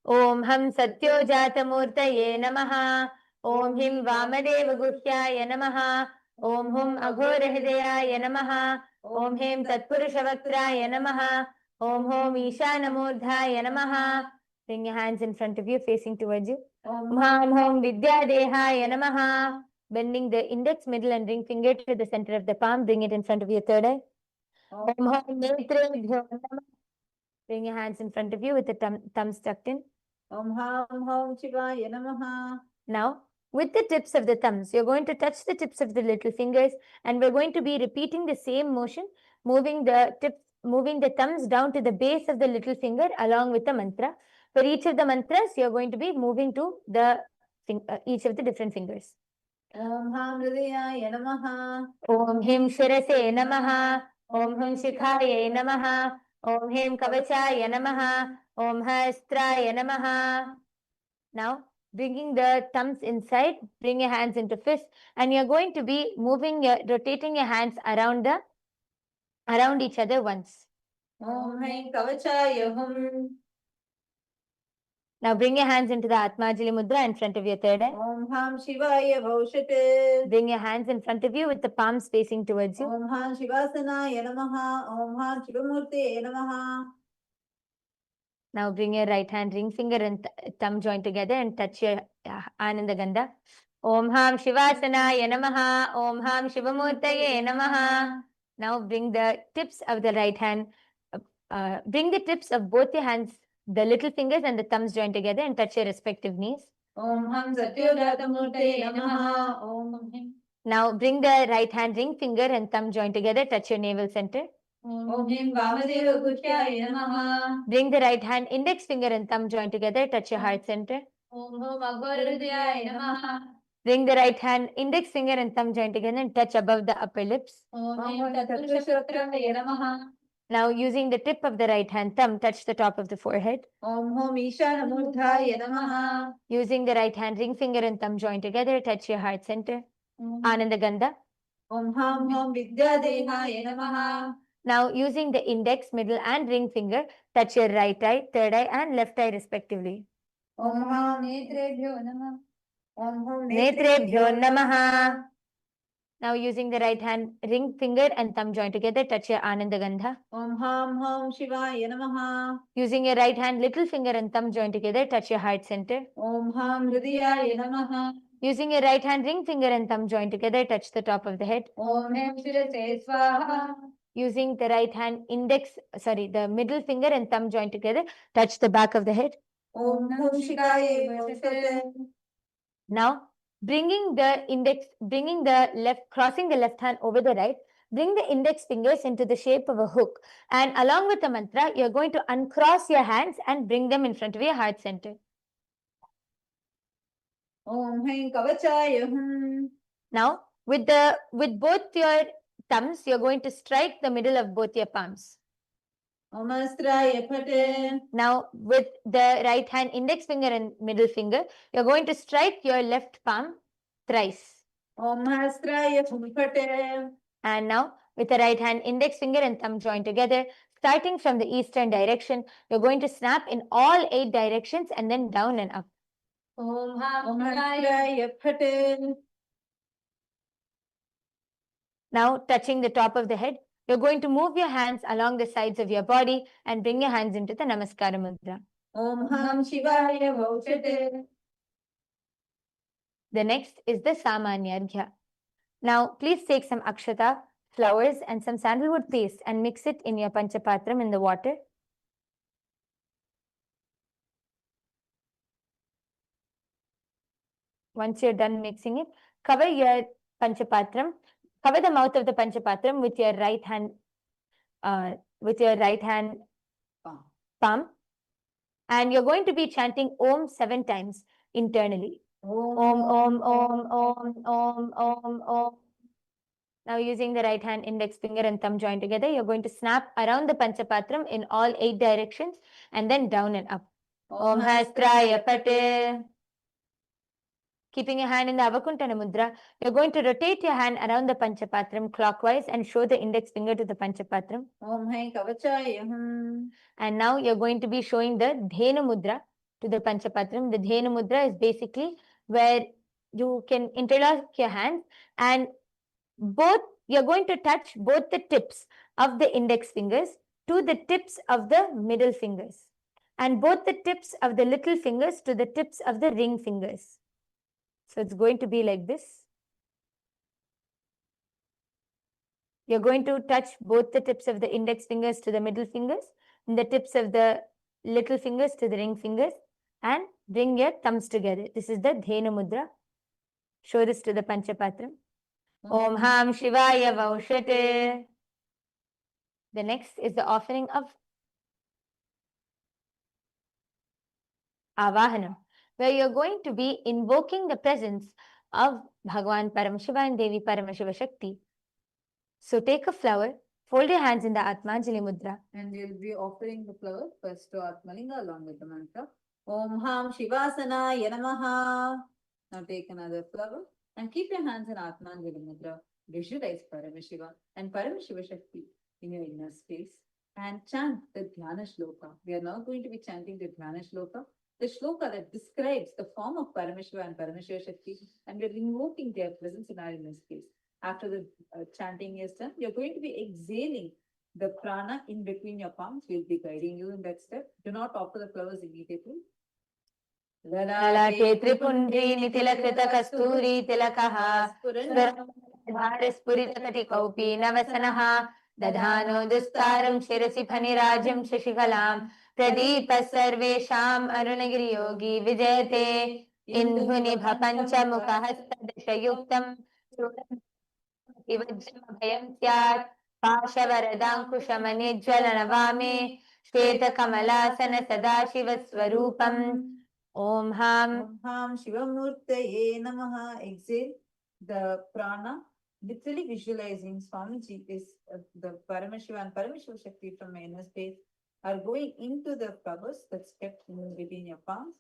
Om Ham Satyo Jatamurtaye Namaha. Om Him Vamadeva Guhyaya Namaha. Om Hum Aghora Hridayaya Namaha. Om Him Tatpurushavaktraya Namaha. Om Hom Ishanamurdhaya Namaha. Bring your hands in front of you, facing towards you. Om Ham Hom Vidya Dehaya Namaha. Bending the index, middle, and ring finger to the center of the palm. Bring it in front of your third eye. Om Hom Netrebhyo Namaha. Bring your hands in front of you with the thumbs tucked in. Om Ham Hom Shivaya Namaha. Now, with the tips of the thumbs, you're going to touch the tips of the little fingers, and we're going to be repeating the same motion, moving the thumbs down to the base of the little finger along with the mantra. For each of the mantras, you're going to be moving to each of the different fingers. Om Ham Hridayaya Namaha. Om Him Shirase Namaha. Om Him Shikhaye Namaha. Om Him Kavachaya Namaha. Om Hastraya Namaha. Now, bringing the thumbs inside, bring your hands into fist, and you're going to be rotating your hands around the around each other once. Om Haim Kavachaya Hum. Now bring your hands into the Atmajali Mudra in front of your third eye. Om Ham Shivaya Bhaushate. Bring your hands in front of you with the palms facing towards you. Om Ham Shivasanaya Namaha. Om Ham Shivamurti Namaha. Now bring your right hand ring finger and thumb joined together and touch your Ananda Gandha. Om Ham Shivasanaya Namaha. Om Ham Shivamurtaye Namaha. Now bring the tips of the right hand, bring the tips of both your hands, the little fingers and the thumbs joined together and touch your respective knees. Om Ham Satyojatamurtaye Namaha. Om Him. Now bring the right hand ring finger and thumb joined together, touch your navel center. Om Him Vamadeva Gushyaya Namaha. Bring the right hand index finger and thumb joined together, touch your heart center. Om Hum Aghorudhyaya Namaha. Bring the right hand index finger and thumb joined together and touch above the upper lips. Om Him Tatpurushottamaya Namaha. Now using the tip of the right hand thumb, touch the top of the forehead. Om Hum Ishanamurthaya Namaha. Using the right hand ring finger and thumb joined together, touch your heart center. Ananda Gandha. Om Ham Hum Vidyadehaya Namaha. Now using the index, middle and ring finger, touch your right eye, third eye and left eye respectively. Om Ham Netrebhyo Namaha. Om Hum Netrebhyo Namaha. Now using the right hand ring finger and thumb joined together, touch your Ananda Gandha. Om Ham Hum Shivaya Namaha. Using your right hand little finger and thumb joined together, touch your heart center. Om Ham Hridayaya Namaha. Using your right hand ring finger and thumb joined together, touch the top of the head. Om Hem Shirase Swaha. Using the right hand the middle finger and thumb joined together, touch the back of the head. Om Hum Shikaya Bhaushate. Now, crossing the left hand over the right, bring the index fingers into the shape of a hook. And along with the mantra, you're going to uncross your hands and bring them in front of your heart center. Om Haim Kavachaya Hum. Now, with both your thumbs, you're going to strike the middle of both your palms. Om Astraya Phate. Now, with the right hand index finger and middle finger, you're going to strike your left palm thrice. Om Astraya Phate. And now, with the right hand index finger and thumb joined together, starting from the eastern direction, you're going to snap in all 8 directions and then down and up. Om Astraya Phate. Now, touching the top of the head, you're going to move your hands along the sides of your body and bring your hands into the Namaskara Mudra. Om Ham Shivaya Bhaushate. The next is the Samanyarghya. Now, please take some akshata, flowers and some sandalwood paste and mix it in your panchapatram in the water. Once you're done mixing it, cover your panchapatram. Cover the mouth of the panchapatram with your right hand palm. And you're going to be chanting Om 7 times internally. Om, Om, Om, Om, Om, Om, Om. Now using the right hand index finger and thumb joined together, you're going to snap around the panchapatram in all 8 directions and then down and up. Om Hastraya Pate. Keeping your hand in the Avakuntana Mudra, you're going to rotate your hand around the Panchapatram clockwise and show the index finger to the Panchapatram. Om Haim Kavachaya Hum. And now you're going to be showing the Dhenu Mudra to the Panchapatram. The Dhenu Mudra is basically where you can interlock your hands and you're going to touch both the tips of the index fingers to the tips of the middle fingers and both the tips of the little fingers to the tips of the ring fingers. So it's going to be like this. You're going to touch both the tips of the index fingers to the middle fingers and the tips of the little fingers to the ring fingers and bring your thumbs together. This is the Dhenu Mudra. Show this to the Panchapatram. Om Ham Shivaya Vaushate. The next is the offering of Avahanam, where you're going to be invoking the presence of Bhagwan Paramashiva and Devi Paramashiva Shakti. So take a flower, fold your hands in the Atmanjali Mudra. And you'll be offering the flower first to Atmalinga along with the mantra. Om Ham Shivasana Namaha. Now take another flower and keep your hands in Atmanjali Mudra. Visualize Paramashiva and Paramashiva Shakti in your inner space and chant the Dhyana Shloka. We are now going to be chanting the Dhyana Shloka, the shloka that describes the form of Paramashiva and Paramashiva Shakti, and we are invoking their presence in our inner space. After the chanting is done, you're going to be exhaling the prana in between your palms. We'll be guiding you in that step. Do not offer the flowers immediately. ललाटे त्रिपुण्ड्री नितिलकृतकस्तूरी तिलकः स्फुरितकटिकौपी नवसनः दधानो दुस्तारं शिरसि फणिराजं शशिकलां प्रदीपः सर्वेषाम् अरुणगिरियोगी विजयते इन्दुनिभ पञ्चमुखहस्तदशयुक्तं वज्रमभयं स्यात् पाशवरदाङ्कुशमनिज्वलनवामे श्वेतकमलासन सदाशिवस्वरूपम् Om Ham. Om Ham Shivamurtaye Namaha. Exhale the prana, literally visualizing Swamiji is the Paramashiva and Paramashiva Shakti from my inner space are going into the flowers that's kept in between your palms.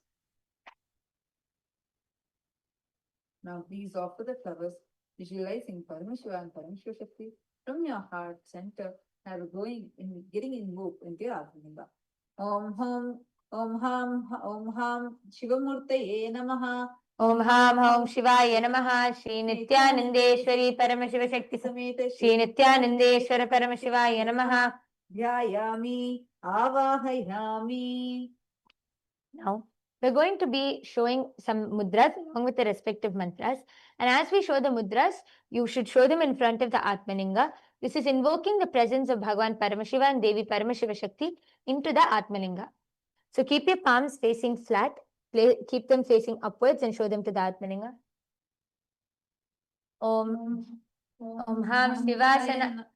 Now please offer the flowers, visualizing Paramashiva and Paramashiva Shakti from your heart center are going in, getting invoked into your Atmalinga. Om Ham Om Ham Shivamurtaye Namaha. Om Ham Om Shivaya Namaha. Shri Nithyanandeshwari Paramashiva Shakti Sameta Shri Nithyanandeshwara Paramashivaya Namaha. Dhyayami Avahayami. Now, we're going to be showing some mudras along with the respective mantras. And as we show the mudras, you should show them in front of the Atmalinga. This is invoking the presence of Bhagavan Paramashiva and Devi Paramashiva Shakti into the Atmalinga. So keep your palms facing flat, keep them facing upwards and show them to the Atmalinga. Om Ham Shivasana.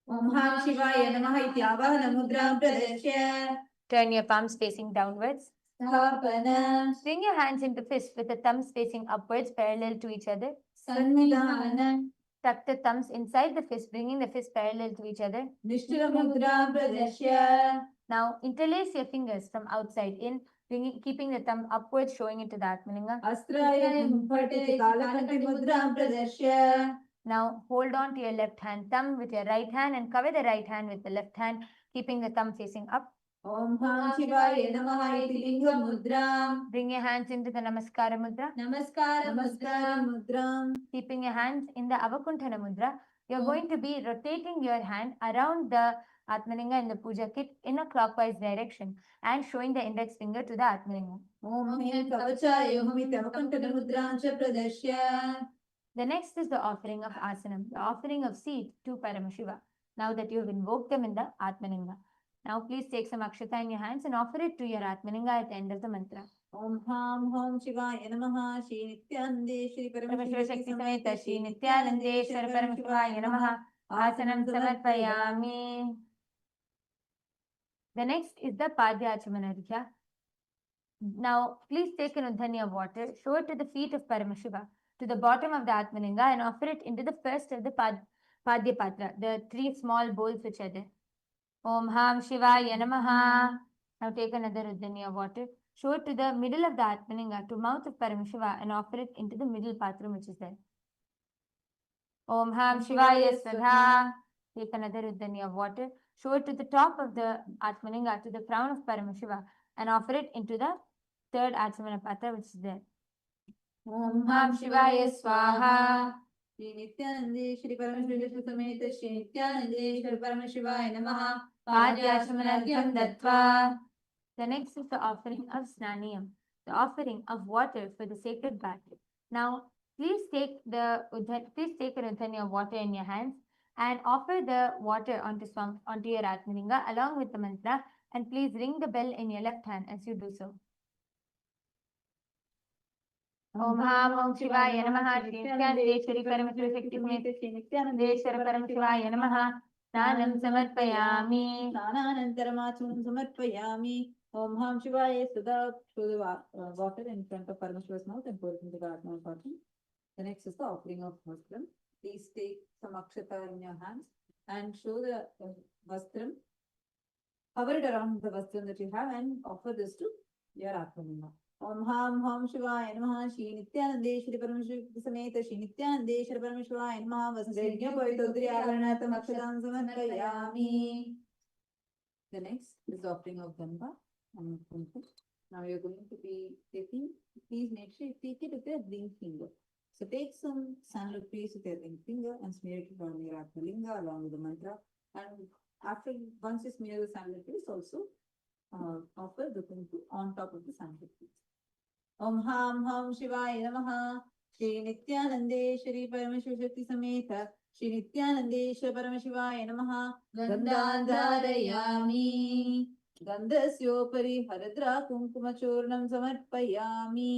Om Ham Shivaya Namaha Ityavahana Mudram Pradeshya. Turn your palms facing downwards. Sthapana. Bring your hands into fist with the thumbs facing upwards parallel to each other. Sannidhana. Tuck the thumbs inside the fist, bringing the fist parallel to each other. Nishtala Mudram Pradeshya. Now interlace your fingers from outside in, keeping the thumb upwards, showing it to the Atmalinga. Astraya Humpati Kalakanti Mudram Pradeshya. Now hold on to your left hand thumb with your right hand and cover the right hand with the left hand, keeping the thumb facing up. Om Ham Shivaya Namaha Iti Linga Mudram. Bring your hands into the Namaskara Mudra. Namaskara Mudram. Keeping your hands in the Avakuntana Mudra. You're going to be rotating your hand around the Atmalinga in the puja kit in a clockwise direction and showing the index finger to the Atmalinga. Om Hem Kavachaya Yohamiti Avakuntana Mudram Cha Pradeshya. The next is the offering of asanam, the offering of seat to Paramashiva. Now that you have invoked them in the Atmalinga. Now please take some akshata in your hands and offer it to your Atmalinga at the end of the mantra. Om Ham Om Shivaya Namaha Shri Nithyanande Shri Paramashiva Shakti Sameta Shri Nithyanandeshwara Paramashivaya Namaha. Asanam Samarpayami. The next is the Padya Achamanarghya. Now please take an udhani of water, show it to the feet of Paramashiva, to the bottom of the Atmalinga and offer it into the first of the Padya Patra, the three small bowls which are there. Om Ham Shivaya Namaha. Now take another udhani of water, show it to the middle of the Atmalinga, to mouth of Paramashiva and offer it into the middle patram which is there. Om Ham Shivaya Swadha. Take another udhani of water, show it to the top of the Atmalinga, to the crown of Paramashiva and offer it into the third Achamana Patra which is there. Om Ham Shivaya Swaha. Shri Nithyanande Shri Paramashiva Sameta Shri Nithyanande Shri Paramashivaya Namaha. Padyachamanargham Dattva. The next is the offering of Snaniyam, the offering of water for the sacred bath. Now, please take an udhani of water in your hands and offer the water onto your Atmalinga along with the mantra, and please ring the bell in your left hand as you do so. Om Ham Om Shivaya Namaha. Shri Nithyanandeshwari Paramashiva Shakti Sameta Shri Nithyanandeshwara Paramashivaya Namaha. Snanam Samarpayami. Snananantaramacham Samarpayami. Om Ham Shivaya Sudha. Show the water in front of Paramashiva's mouth and pour it into the Atman bottom. The next is the offering of Vastram. Please take some akshata in your hands and show the Vastram. Hover it around the Vastram that you have and offer this to your Atmalinga. Om Ham Ham Shivaya Namaha Shri Nithyanandeshwari Paramashivoham Sameta Shri Nithyanandeshwari Paramashivoham Namaha Vasudhya Paitodri Agaranatam Akshatam Samarpayami. The next is the offering of Ganga and Kumkum. Now you're going to be taking, please make sure you take it with your ring finger. So take some sandal paste with your ring finger and smear it on your Atmalinga along with the mantra. And after, once you smear the sandal paste, also offer the kumkum on top of the sandal paste. Om Ham Ham Shivaya Namaha Shri Nithyanandeshwari Paramashivoham Sameta Shri Nithyanandeshwari Paramashivoham Namaha Gandhandharayami Gandhasyopari Haradra Kumkumachurnam Samarpayami.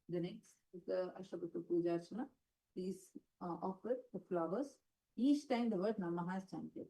The next is the Ashtabdha Puja Archana. Please offer the flowers each time the word Namaha is chanted.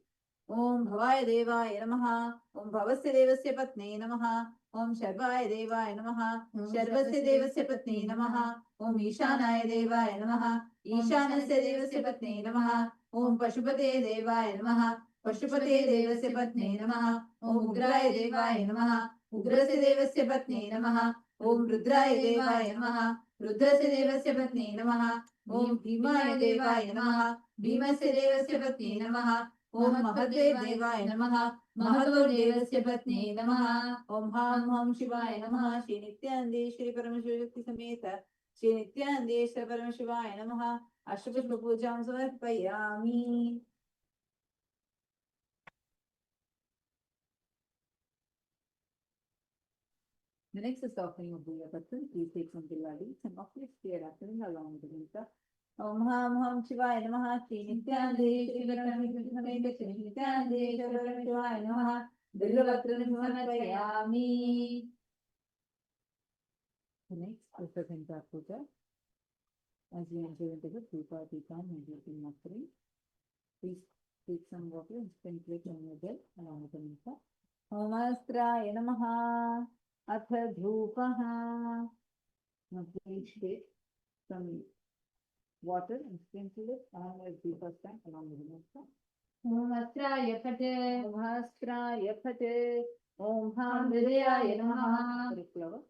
Om Bhavaya Devaya Namaha Om Bhavasya Devasya Patne Namaha Om Sharvaya Devaya Namaha Sharvasya Devasya Patne Namaha Om Ishanaya Devaya Namaha Ishanasya Devasya Patne Namaha Om Pashupate Devaya Namaha Pashupate Devasya Patne Namaha Om Ugraya Devaya Namaha Ugrasya Devasya Patne Namaha Om Rudraya Devaya Namaha Rudrasya Devasya Patne Namaha Om Bhimaya Devaya Namaha Bhimasya Devasya Patne Namaha Om Mahadve Devaya Namaha Mahadvo Devasya Patne Namaha Om Ham Ham Shivaya Namaha Shri Nithyanandeshwari Paramashivoham Sameta Shri Nithyanandeshwari Paramashivoham Namaha Ashtabdha Pujam Samarpayami. The next is the offering of Bhuya Pathan. Please take some Billadi and offer it to your offering along with the mantra. Om Ham Ham Shivaya Namaha Shri Nithyanandeshwari Paramashivoham Sameta Shri Nithyanandeshwari Paramashivoham Namaha Billapatram Samarpayami. The next is the Ganga Puja. As we enter into the Puja Tikam meditating offering, please take some water and sprinkle it on your bed along with the mantra. Om Astraya Namaha Atha Dhrupaha. Now please take some water and sprinkle it on your Dhupa stand along with the mantra. Om Astraya Pate Om Astraya Pate Om Ham Vidayaya Namaha. Flower.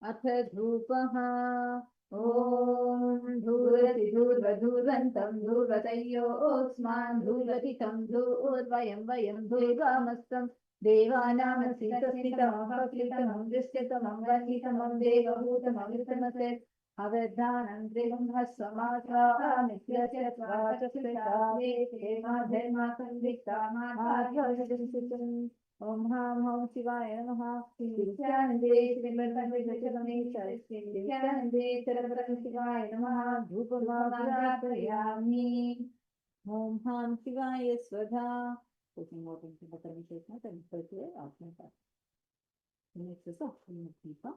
Atha Dhrupaha Om Dhurati Dhurva Dhurvantam Dhurvatayyo Osman Dhurvatitam Dhurvayam Vayam Dhurvamastam Devanam Sita Paplitamam Dishyatamam Vanitamam Devabhutam Amritamase Avadhanam Devam Hasvamatra Nityachatva Chasvitave Hema Dharma Sandikta Madhya Om Ham Ham Shivaya Namaha Shri Nithyanandeshwari Paramashivoham Namaha Dhupamaghrapayami. Om Ham Shivaya Swadha. Putting water into the Paramashivoham and circular offering that. The next is offering of Deepa.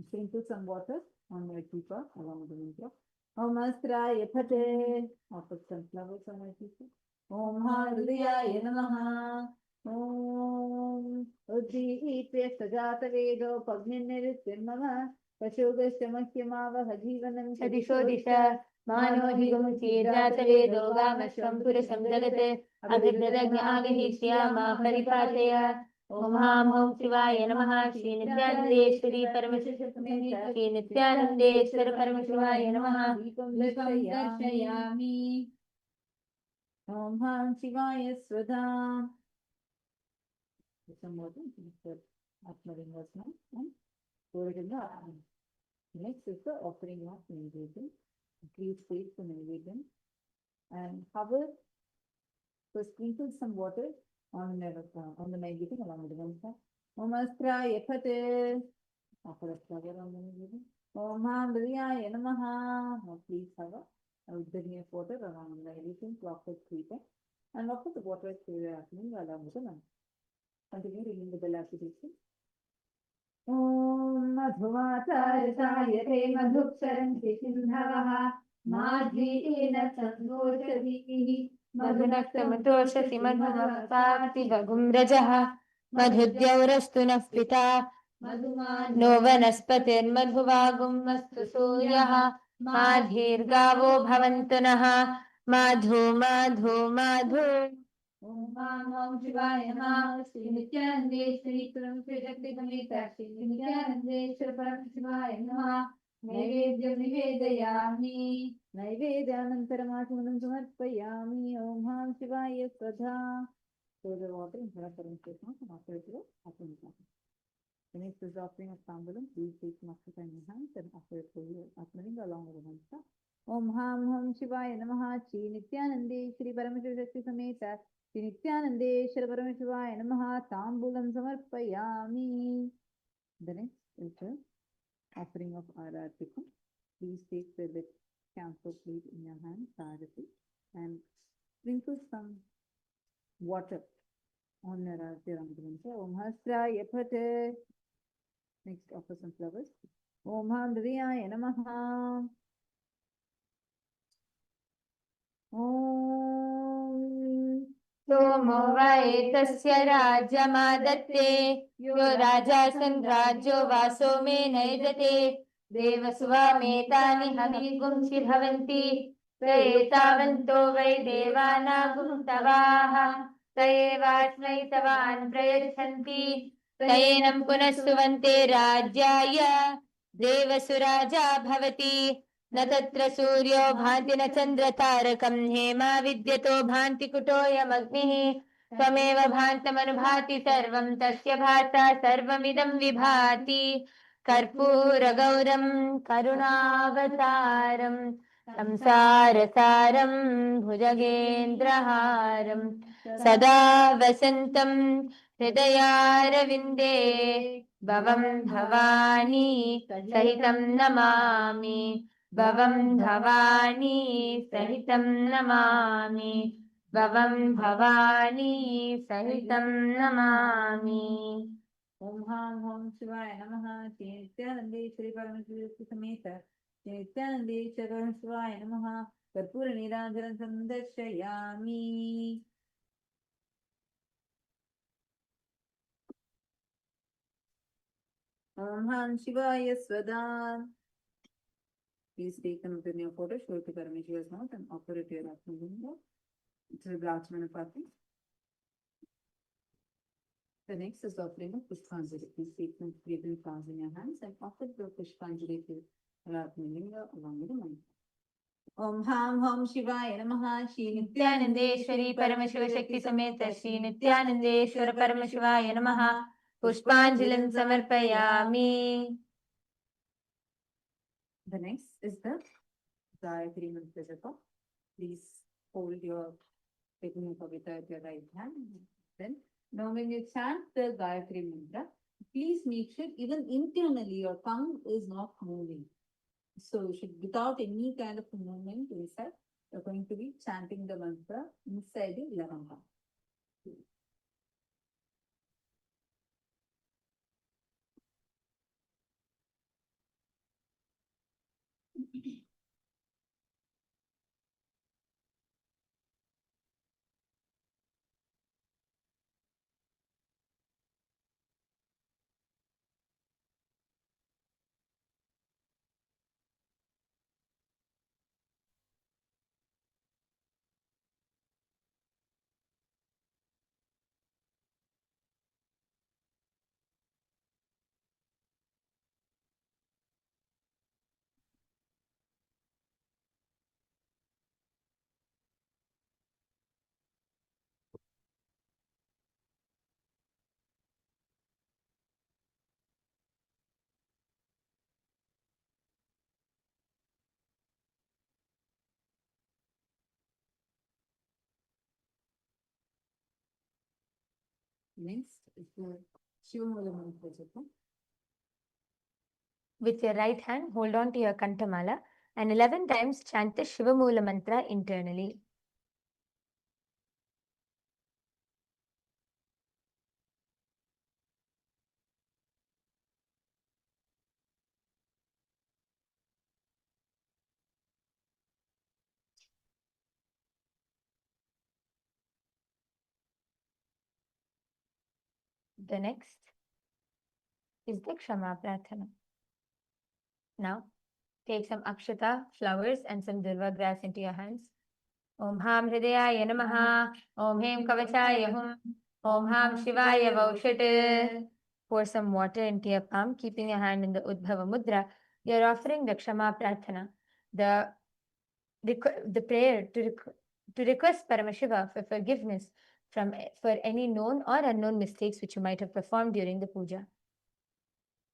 Sprinkle some water on your Deepa along with the mantra. Om Astraya Pate. Offer some flowers on your Deepa. Om Hridayaya Namaha. Om Uddhite Sajata Vedo Pagninirtimama Pashogashamakyamava Hajivanam Shadisho Disha Mano Higumuchi Jata Vedo Gamashvam Purusam Jagate Abhibradagnyavihishya Paripataya. Om Ham Om Shivaya Namaha Shri Nithyanandeshwari Paramashivoham Shri Nithyanandeshwari Paramashivoham Namaha Darshayami. Om Ham Shivaya Swadha. Some water for Atmalingasana and pour it in the Atman. Next is the offering of Naivedam. Please wait for Naivedam and hover. So sprinkle some water on the Naivedam along with the mantra. Om Astraya Pate. Offer a flower on the Naivedam. Om Ham Vidayaya Namaha. Now please hover. I will bring your water around the Naivedam to offer 3 times and offer the water to your Atman along with the mantra. Continue reading the bell application. Om Madhumatayate Madhuksaranti Sindhavaha Madhina Sandoshadihi Madhunaktamatosasi Madhuvapati Vagum Rajaha Madhudyaurastu Nafpita No Vanaspatir Madhuvagum Mastu Suryaha Madhir Gavo Bhavantunaha Madhu Madhu Madhu. Om Ham Om Shivaya Namaha. Shri Nithyananda Shri Paramashiva Shakti Sameta Shri Nithyananda Shri Paramashivoham Namaha. Naivedyam nivedayami. Naivedyanantaramasmanam samarpayami. Om Ham Shivaya Swadha. So the water in front of Paramashivam and after it will happen. The next is the offering of tambulam. Please take Makshata in your hands and offer it for you Atmalinga along with the mantra. Om Ham Om Shivaya Namaha. Shri Nithyananda Shri Paramashiva Shakti Sameta Shri Nithyananda Shri Paramashivoham Namaha. Tambulam samarpayami. The next is the offering of Aratikam. Please take the lit camphor plate in your hand, Sarati, and sprinkle some water on your Arati Ramdhamanta. Om Hasraya Phate. Next, offer some flowers. Om Handriyaya Namaha. Om सोमो वा एतस्य राज्यमादत्ते यो राजासन् राज्यो वासो मे नैजते देवसुवामेतानि हविगुंसि भवन्ति स एतावन्तो वै देवानागुंस्तवाः स एवास्मै तवान् प्रयच्छन्ति स एनं पुनः सुवन्ते राज्याय देवसुराजा भवति न तत्र सूर्यो भान्ति न चन्द्रतारकं हेमा विद्यतो भान्ति कुटोऽयमग्निः त्वमेव भान्तमनुभाति सर्वं तस्य भाता सर्वमिदं विभाति कर्पूरगौरं करुणावतारं संसारसारं भुजगेन्द्रहारं सदा वसन्तं हृदयारविन्दे भवं भवानी सहितं नमामि भवं भवानी सहितं नमामि भवं भवानी सहितं Namami Om Ham Om Shivaya Namaha. Shri Nithyananda Shri Paramashiva Shakti Sameta Shri Nithyananda Shri Paramashivoham Namaha. Karpura Niranjaram Sandarshayami. Om Ham Shivaya Swadha. Please take them within your photo, show it to Paramashiva's mouth and offer it to your Atmalinga. It's a Lakshmana Pati. The next is the offering of Pushpanjali. Please take some fragrant flowers in your hands and offer the Pushpanjali to your Atmalinga along with the mantra. Om Ham Om Shivaya Namaha. Shri नित्यानन्देश्वरी परमशिवशक्ति समेत श्री नित्यानन्देश्वर परमशिवाय नमः पुष्पाञ्जलिं समर्पयामि The next is the Gayatri Mantra Japa. Please hold your Pegnu Kavita at your right hand. Then, now when you chant the Gayatri Mantra, please make sure even internally your tongue is not moving. So you should, without any kind of movement inside, you're going to be chanting the mantra inside the 11th tongue. Next is the Shivamula Mantra Japa. With your right hand, hold on to your Kantamala and 11 times chant the Shivamula mantra internally. The next is the Kshama Prarthana. Now, take some akshata, flowers, and some durva grass into your hands. Om Ham Hridayaya Namaha. Om Hem Kavachaya Hum. Om Ham Shivaya Vaushate. Pour some water into your palm, keeping your hand in the Udbhava Mudra. You're offering the Kshama Prarthana, the prayer to request Paramashiva for forgiveness for any known or unknown mistakes which you might have performed during the puja.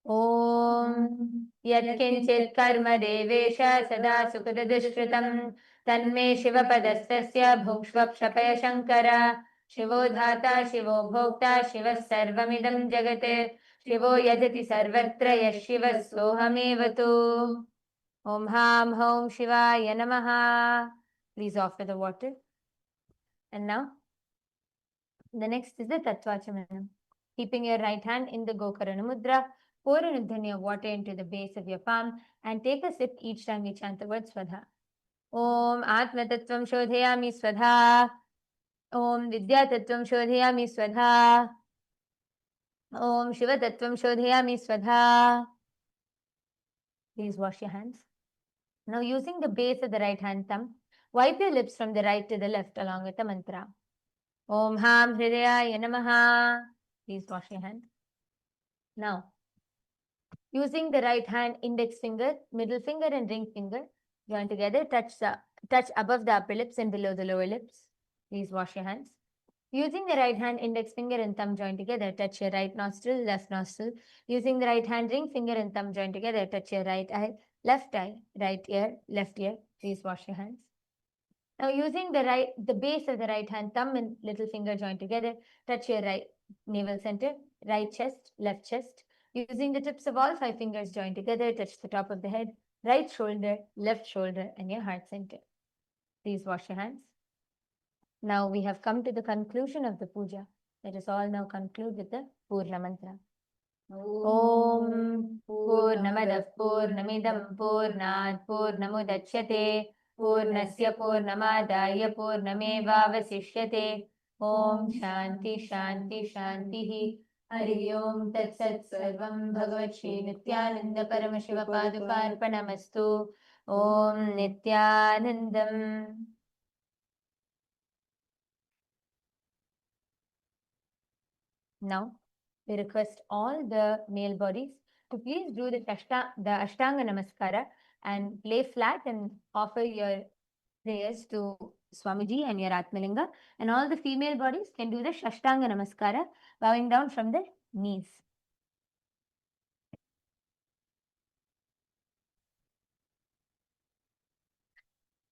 Om Yatkinchit Karma Devesha Sada Sukadadushritam Tanme Shivapadastasya Bhukshvapshapaya Shankara Shivo Dhata Shivo Bhokta Shiva Sarvamidam Jagate Shivo Yajati Sarvatra Yashiva Sohamevatu. Om Ham Hom Shivaya Namaha. Please offer the water. And now, the next is the Tattvachamanam. Keeping your right hand in the Gokarana Mudra, pour an udhani of water into the base of your palm and take a sip each time you chant the word Swadha. Om Atma Tattvam Shodhayami Swadha. Om Vidya Tattvam Shodhayami Swadha. Om Shiva Tattvam Shodhayami Swadha. Please wash your hands. Now, using the base of the right hand thumb, wipe your lips from the right to the left along with the mantra. Om Ham Hridayaya Namaha. Please wash your hands. Now, using the right hand index finger, middle finger and ring finger, join together, touch above the upper lips and below the lower lips. Please wash your hands. Using the right hand index finger and thumb joined together, touch your right nostril, left nostril. Using the right hand ring finger and thumb joined together, touch your right eye, right ear, left ear. Please wash your hands. Now, using the base of the right hand thumb and little finger joined together, touch your right navel center, right chest, left chest. Using the tips of all 5 fingers joined together, touch the top of the head, right shoulder, left shoulder, and your heart center. Please wash your hands. Now we have come to the conclusion of the puja. Let us all now conclude with the Purna Mantra. Om Purnamadav Purnamidam Purnat Purnamudachyate Purnasya Purnamadaya Purnamevavasishyate. Om Shanti Shanti Shantihi. Hari Om Tat Sat Sarvam Bhagavat Shri Nithyananda Paramashiva Padukarpanamastu. Om Nithyanandam. Now, we request all the male bodies to please do the Ashtanga Namaskara and lay flat and offer your prayers to Swamiji and your Atmalinga. And all the female bodies can do the Shashtanga Namaskara, bowing down from the knees.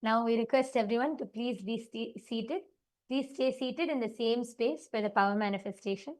Now we request everyone to please be seated. Please stay seated in the same space for the power manifestation.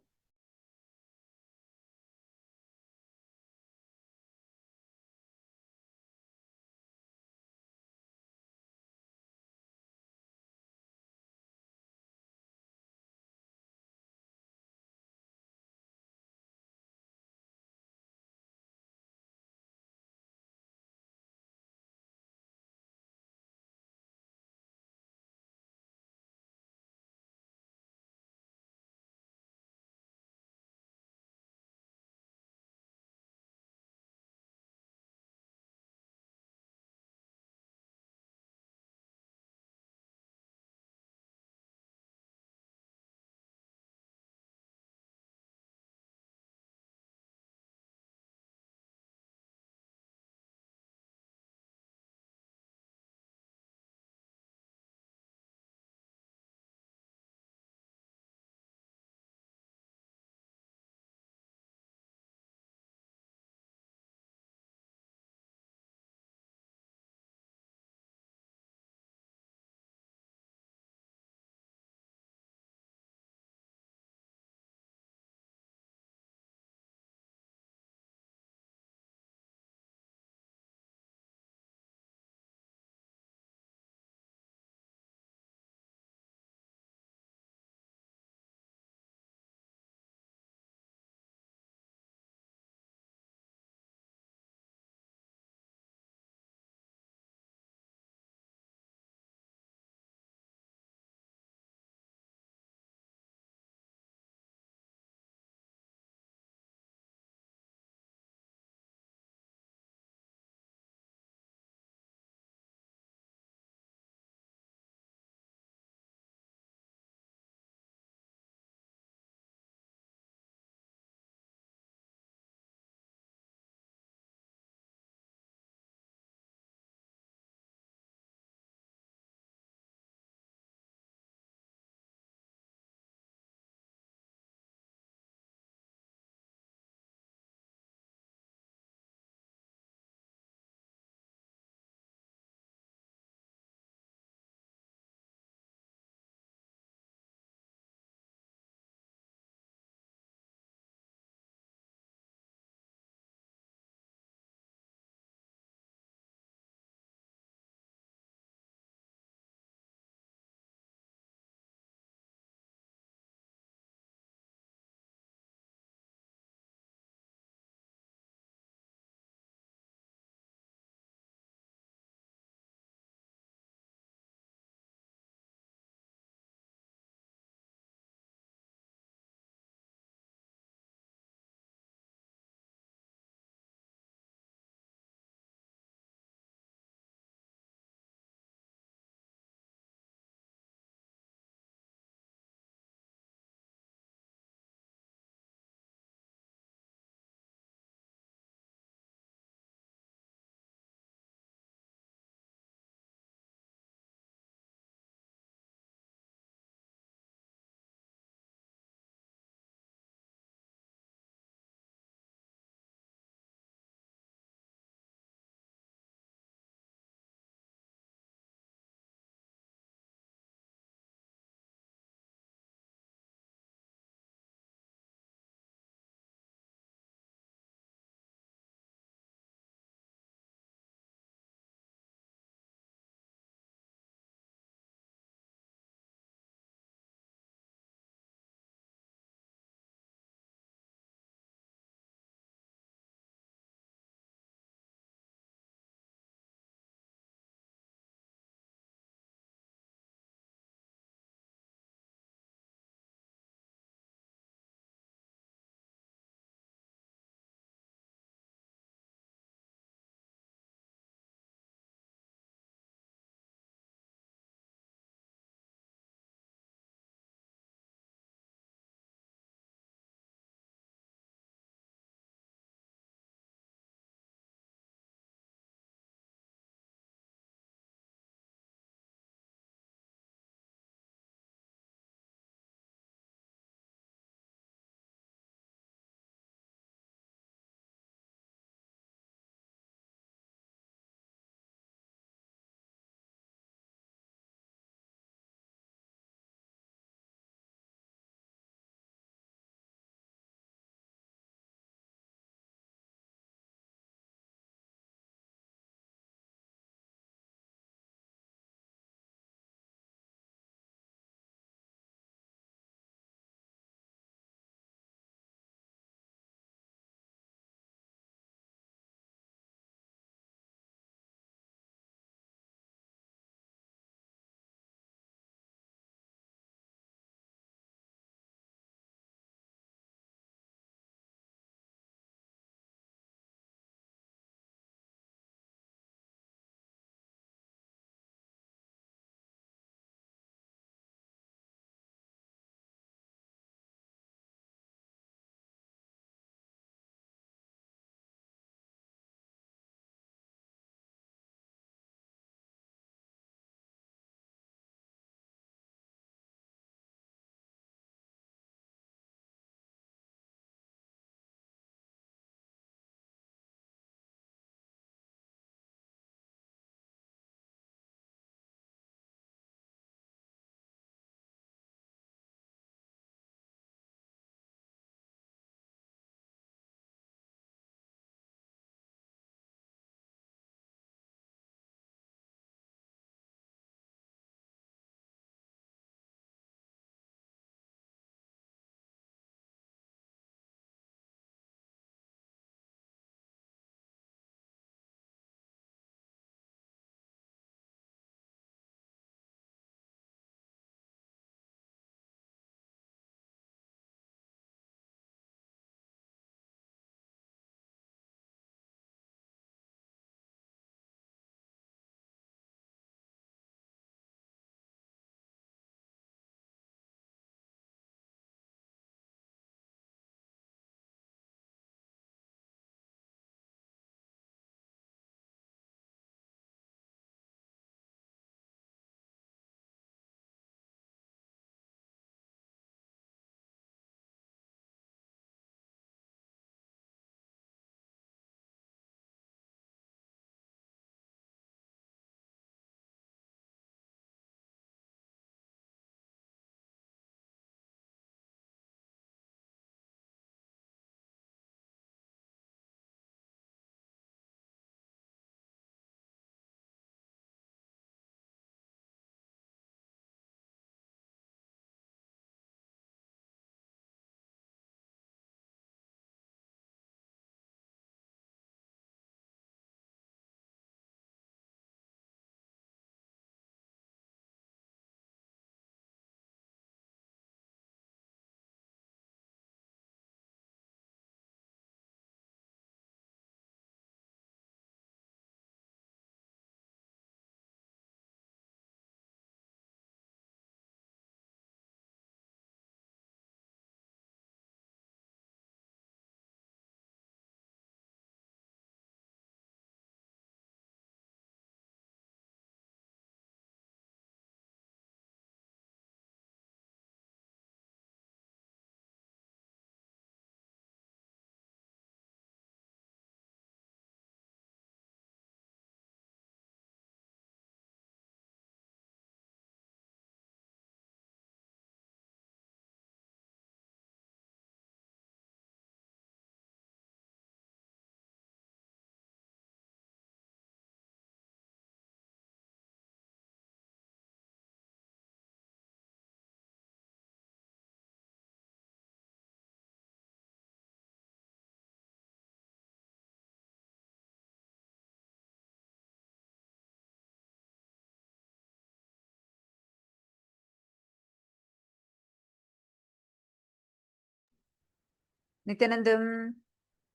Nithyanandam.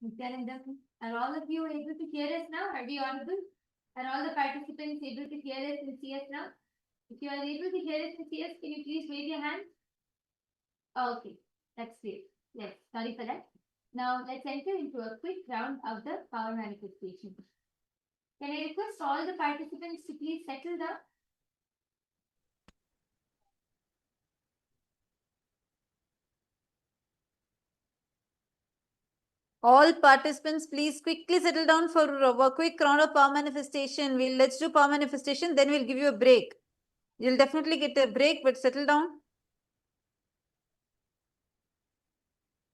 Nithyanandam, are all of you able to hear us now? Are we audible? Are all the participants able to hear us and see us now? If you are able to hear us and see us, can you please wave your hand? Okay, that's great. Yes, sorry for that. Now let's enter into a quick round of the power manifestation. Can I request all the participants to please settle down? All participants, please quickly settle down for a quick round of power manifestation. Let's do power manifestation, then we'll give you a break. You'll definitely get a break, but settle down.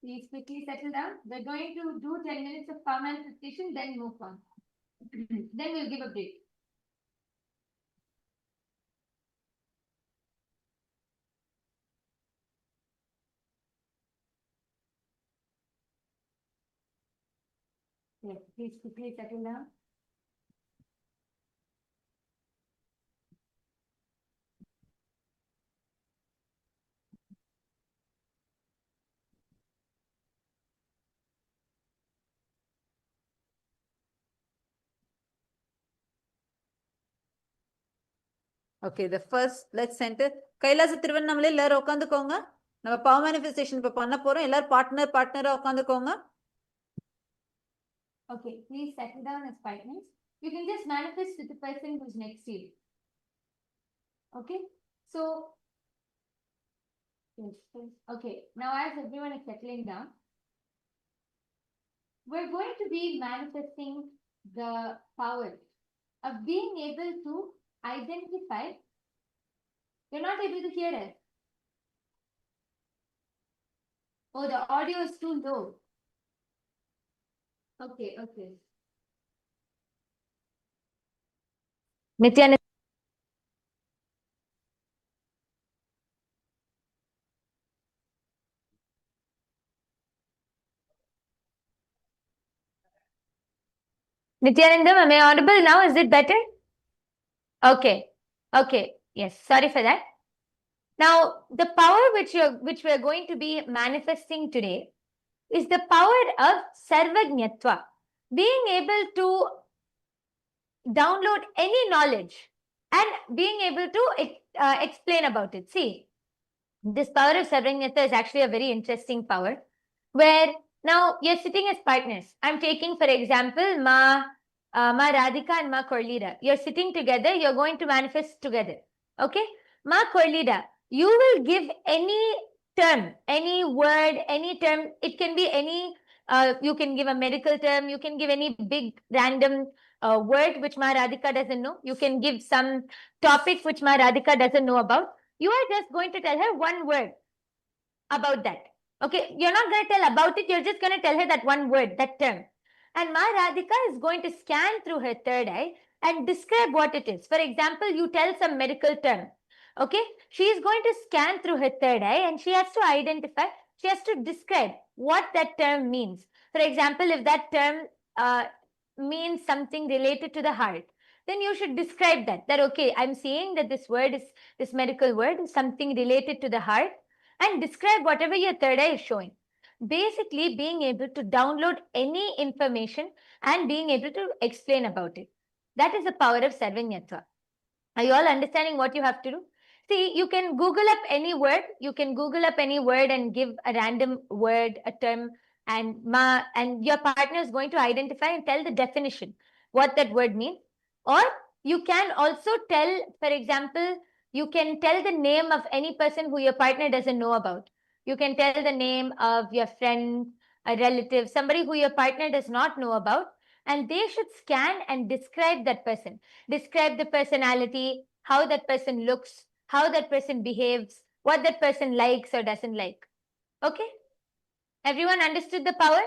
Please quickly settle down. We're going to do 10 minutes of power manifestation, then move on. Then we'll give a break. Yes, please quickly settle down. Okay, the first, let's center. கைலாச திருவண்ணாமலை எல்லாரும் உட்காந்துக்கோங்க. நம்ம power manifestation இப்ப பண்ண போறோம். எல்லாரும் பார்ட்னரா உட்காந்துக்கோங்க. Okay, please settle down as partners. You can just manifest with the person who's next to you. Okay, so yes. Okay, now as everyone is settling down, we're going to be manifesting the power of being able to identify. You're not able to hear us. Oh, the audio is too low. Okay. Nithyananda. Nithyanandam, am I audible now? Is it better? Okay. Yes, sorry for that. Now, the power which we are going to be manifesting today is the power of sarvajñatva, being able to download any knowledge and being able to explain about it. See, this power of sarvajñatva is actually a very interesting power, where now you're sitting as partners. I'm taking, for example, Ma Radhika and Ma Korlida. You're sitting together, you're going to manifest together. Okay? Ma Korlida, you will give any term, any word, any term. It can be any, you can give a medical term, you can give any big random word which Ma Radhika doesn't know. You can give some topic which Ma Radhika doesn't know about. You are just going to tell her one word about that. Okay, you're not going to tell about it, you're just going to tell her that one word, that term. And Ma Radhika is going to scan through her third eye and describe what it is. For example, you tell some medical term. Okay, she is going to scan through her third eye and she has to identify, she has to describe what that term means. For example, if that term means something related to the heart, then you should describe that okay, I'm seeing that this medical word is something related to the heart, and describe whatever your third eye is showing. Basically, being able to download any information and being able to explain about it. That is the power of sarvajñatva. Are you all understanding what you have to do? See, you can Google up any word. You can Google up any word and give a random word, a term, and your partner is going to identify and tell the definition, what that word means. Or you can also tell, for example, you can tell the name of any person who your partner doesn't know about. You can tell the name of your friend, a relative, somebody who your partner does not know about, and they should scan and describe that person. Describe the personality, how that person looks, how that person behaves, what that person likes or doesn't like. Okay? Everyone understood the power?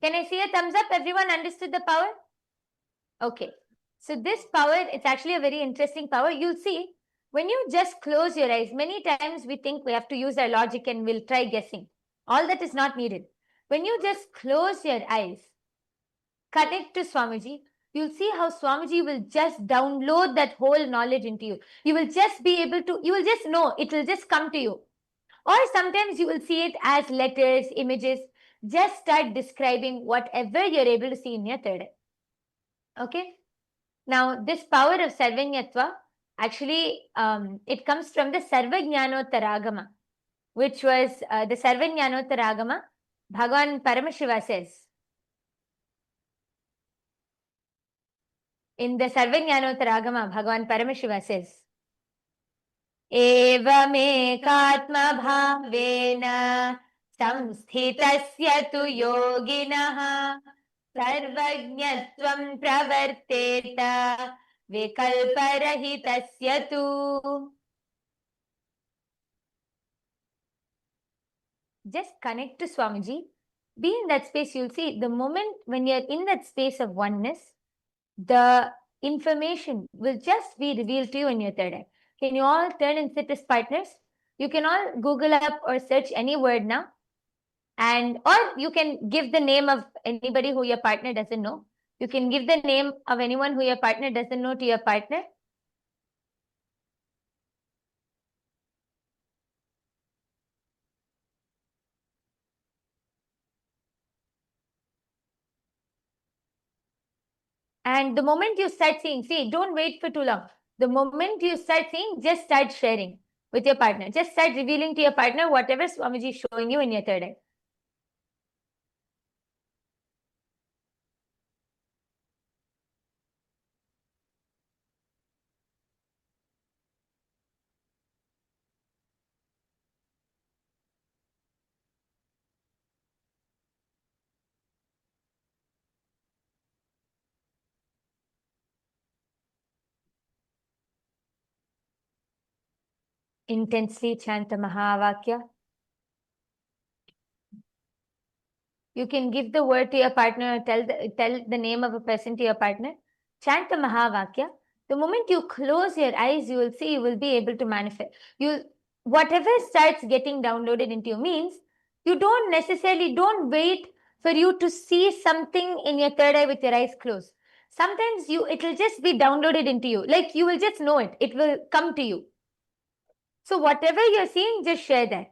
Can I see a thumbs up? Everyone understood the power? Okay. So this power, it's actually a very interesting power. You'll see, when you just close your eyes, many times we think we have to use our logic and we'll try guessing. All that is not needed. When you just close your eyes, connect to Swamiji, you'll see how Swamiji will just download that whole knowledge into you. You will just be able to, you will just know, it will just come to you. Or sometimes you will see it as letters, images. Just start describing whatever you're able to see in your third eye. Okay? Now, this power of Sarvanyatva, actually, it comes from the Sarvajnanottaragama, which was the Sarvajnanottaragama. Bhagavan Paramashiva says, in the Sarvajnanottaragama, Bhagavan Paramashiva says, एवमेकात्मभावेन संस्थितस्य तु योगिनः सर्वज्ञत्वं प्रवर्तेत विकल्परहितस्य तु. Just connect to Swamiji. Be in that space. You'll see the moment when you're in that space of oneness, the information will just be revealed to you in your third eye. Can you all turn and sit as partners? You can all Google up or search any word now. And or you can give the name of anybody who your partner doesn't know. You can give the name of anyone who your partner doesn't know to your partner. And the moment you start seeing, see, don't wait for too long. The moment you start seeing, just start sharing with your partner. Just start revealing to your partner whatever Swamiji is showing you in your third eye. Intensely chant the Mahavakya. You can give the word to your partner, tell the name of a person to your partner. Chant the Mahavakya. The moment you close your eyes, you will see, you will be able to manifest. Whatever starts getting downloaded into you means you don't wait for you to see something in your third eye with your eyes closed. Sometimes it will just be downloaded into you. Like you will just know it. It will come to you. So whatever you're seeing, just share that.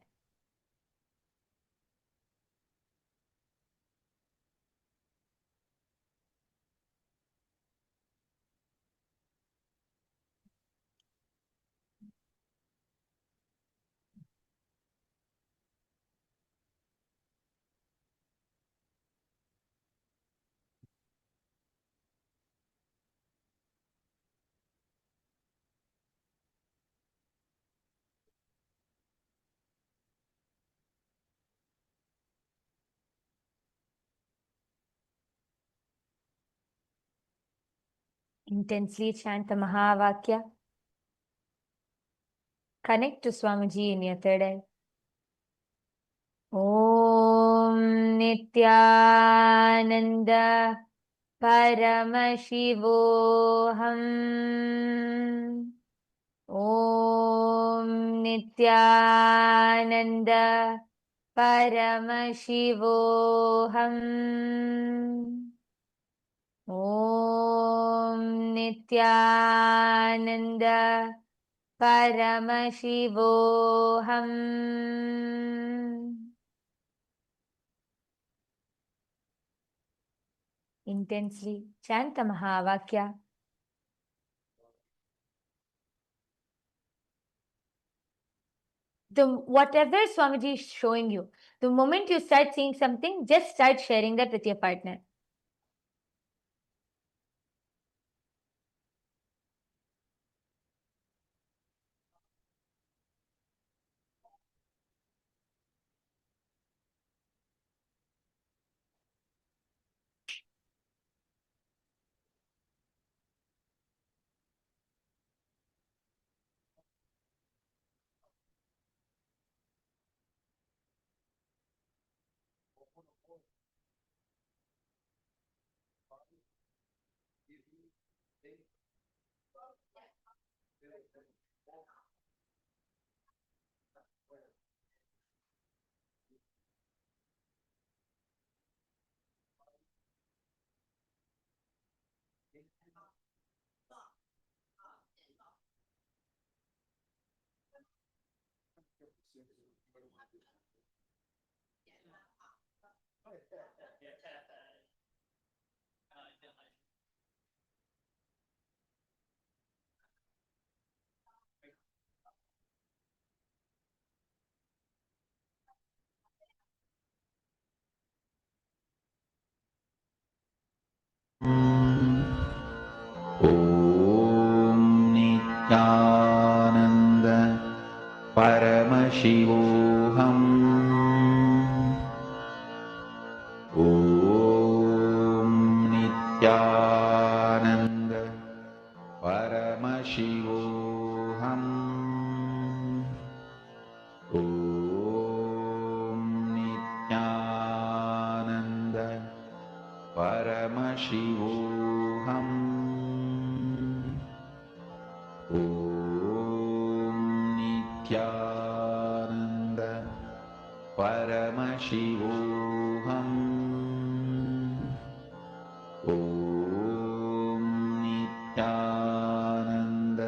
Intensely chant the Mahavakya. Connect to Swamiji in your third eye. Om Nithyananda Paramashivoham. Om Nithyananda Paramashivoham. Om Nithyananda Paramashivoham. Intensely chant the Mahavakya. Whatever Swamiji is showing you, the moment you start seeing something, just start sharing that with your partner. ॐ नित्यानन्द परमशिवोऽहम् ॐ नित्यानन्द परमशिवोऽहम् ॐ नित्यानन्द परमशिवोऽहम् ॐ नित्यानन्द परमशिवोऽहम् ॐ नित्यानन्द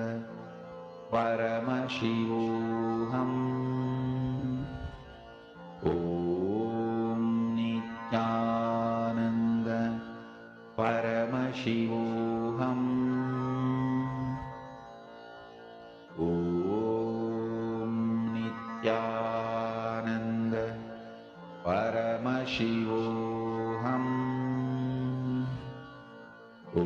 परमशिवोऽहम् ॐ नित्यानन्द परमशिवोऽहम् ॐ नित्यानन्द परमशिवोऽहम् ॐ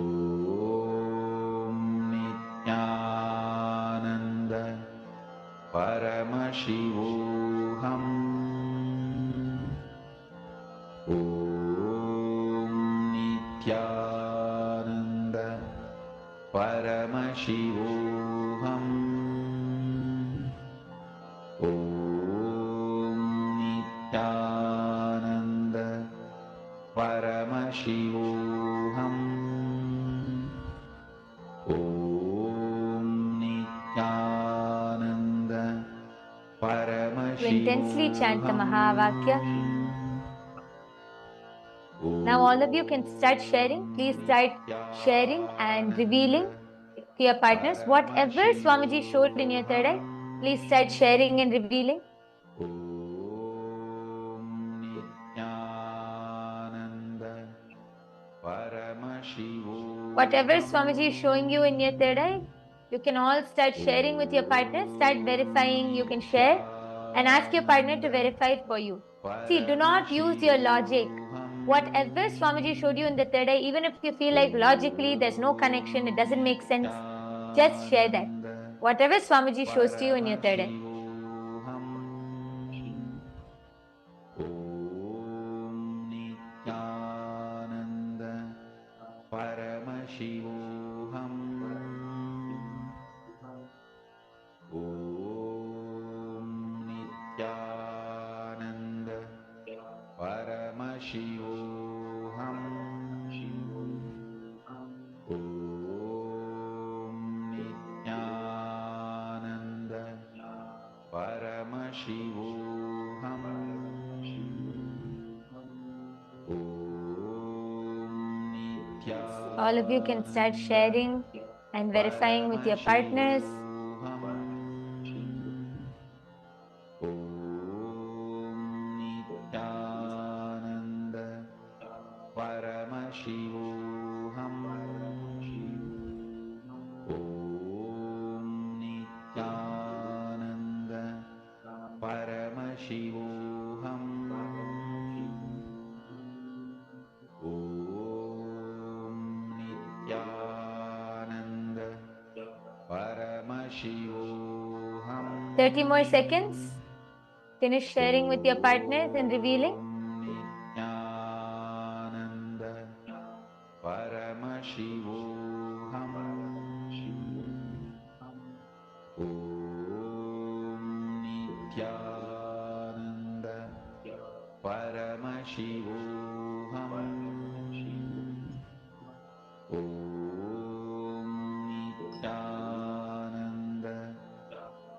नित्यानन्द परमशिवोऽहम् ॐ नित्यानन्द परमशिवोऽहम् ॐ नित्यानन्द परमशिवोऽहम् ॐ Nityanand To intensely chant the परमशिवोऽहम् Mahavakya. Now all of you can start sharing. Please start sharing and revealing to your partners whatever Swamiji showed in your third eye. Please start sharing and revealing. ॐ नित्यानन्द परमशिवोऽहम् Whatever Swamiji is showing you in your third eye, you can all start sharing with your partners. Start verifying. You can share and ask your partner to verify it for you. See, do not use your logic. Whatever Swamiji showed you in the third eye, even if you feel like logically there's no connection, it doesn't make sense, just share that. Whatever Swamiji shows to you in your third eye. ॐ नित्यानन्द परमशिवोऽहम् ॐ नित्यानन्द परमशिवोऽहम् ॐ नित्यानन्द परमशिवोऽहम् ॐ Nityanand All of you can start sharing and verifying with your partners. ॐ नित्यानन्द परमशिवोऽहम् ॐ नित्यानन्द परमशिवोऽहम् ॐ नित्यानन्द परमशिवोऽहम् 30 more seconds. Finish sharing with your partners and revealing. Nityanand परमशिवोऽहम् ॐ नित्यानन्द परमशिवोऽहम् ॐ नित्यानन्द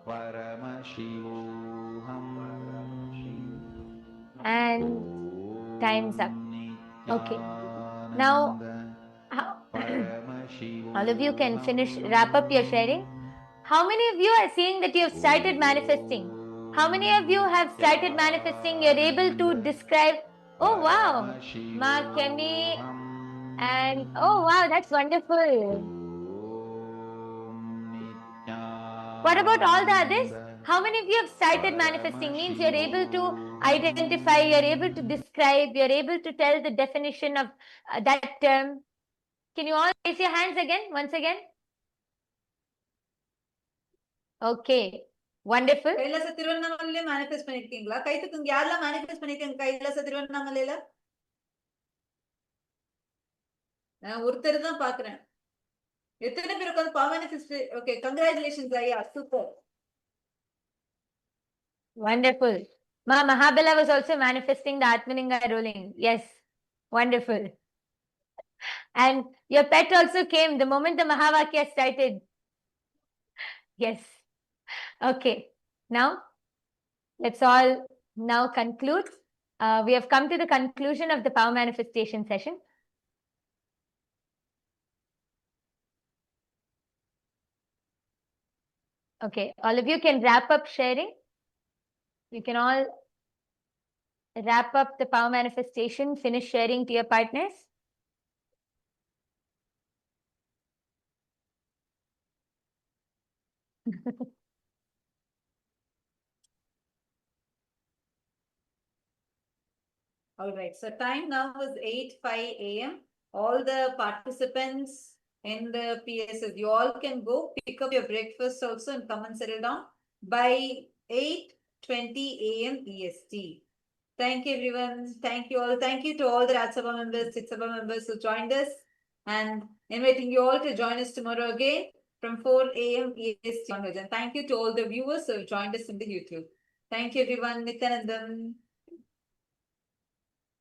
परमशिवोऽहम् And time's up. Okay. Now, all of you can wrap up your sharing. How many of you are seeing that you have started manifesting? How many of you have started manifesting? You're able to describe. Oh wow, Ma Kemi, and oh wow, that's wonderful. What about all the others? How many of you have started manifesting? Means you're able to identify, you're able to describe, you're able to tell the definition of that term. Can you all raise your hands again, once again? Okay, wonderful. கைலாச திருவண்ணாமலையில manifest பண்ணிருக்கீங்களா? கை தூக்குங்க. யாரெல்லாம் manifest பண்ணிருக்கீங்க கைலாச திருவண்ணாமலையில? நான் ஒருத்தர் தான் பாக்குறேன். எத்தனை பேருக்கு வந்து பவர் மேனிஃபெஸ்ட்? ஓகே, கங்க்ராச்சுலேஷன்ஸ் ஐயா, super. Wonderful. Ma Mahabala was also manifesting the Atmalinga ruling. Yes, wonderful. And your pet also came the moment the Mahavakya started. Yes. Okay. Now, let's all now conclude. We have come to the conclusion of the power manifestation session. Okay, all of you can wrap up sharing. You can all wrap up the power manifestation, finish sharing to your partners. All right, so time now is 8:05 a.m. All the participants in the PSS, you all can go pick up your breakfast also and come and settle down by 8:20 a.m. EST. Thank you, everyone. Thank you all. Thank you to all the Raj Sabha members, Chit Sabha members who joined us, and inviting you all to join us tomorrow again from 4 a.m. EST onwards. And thank you to all the viewers who have joined us in the YouTube. Thank you, everyone. Nithyanandam.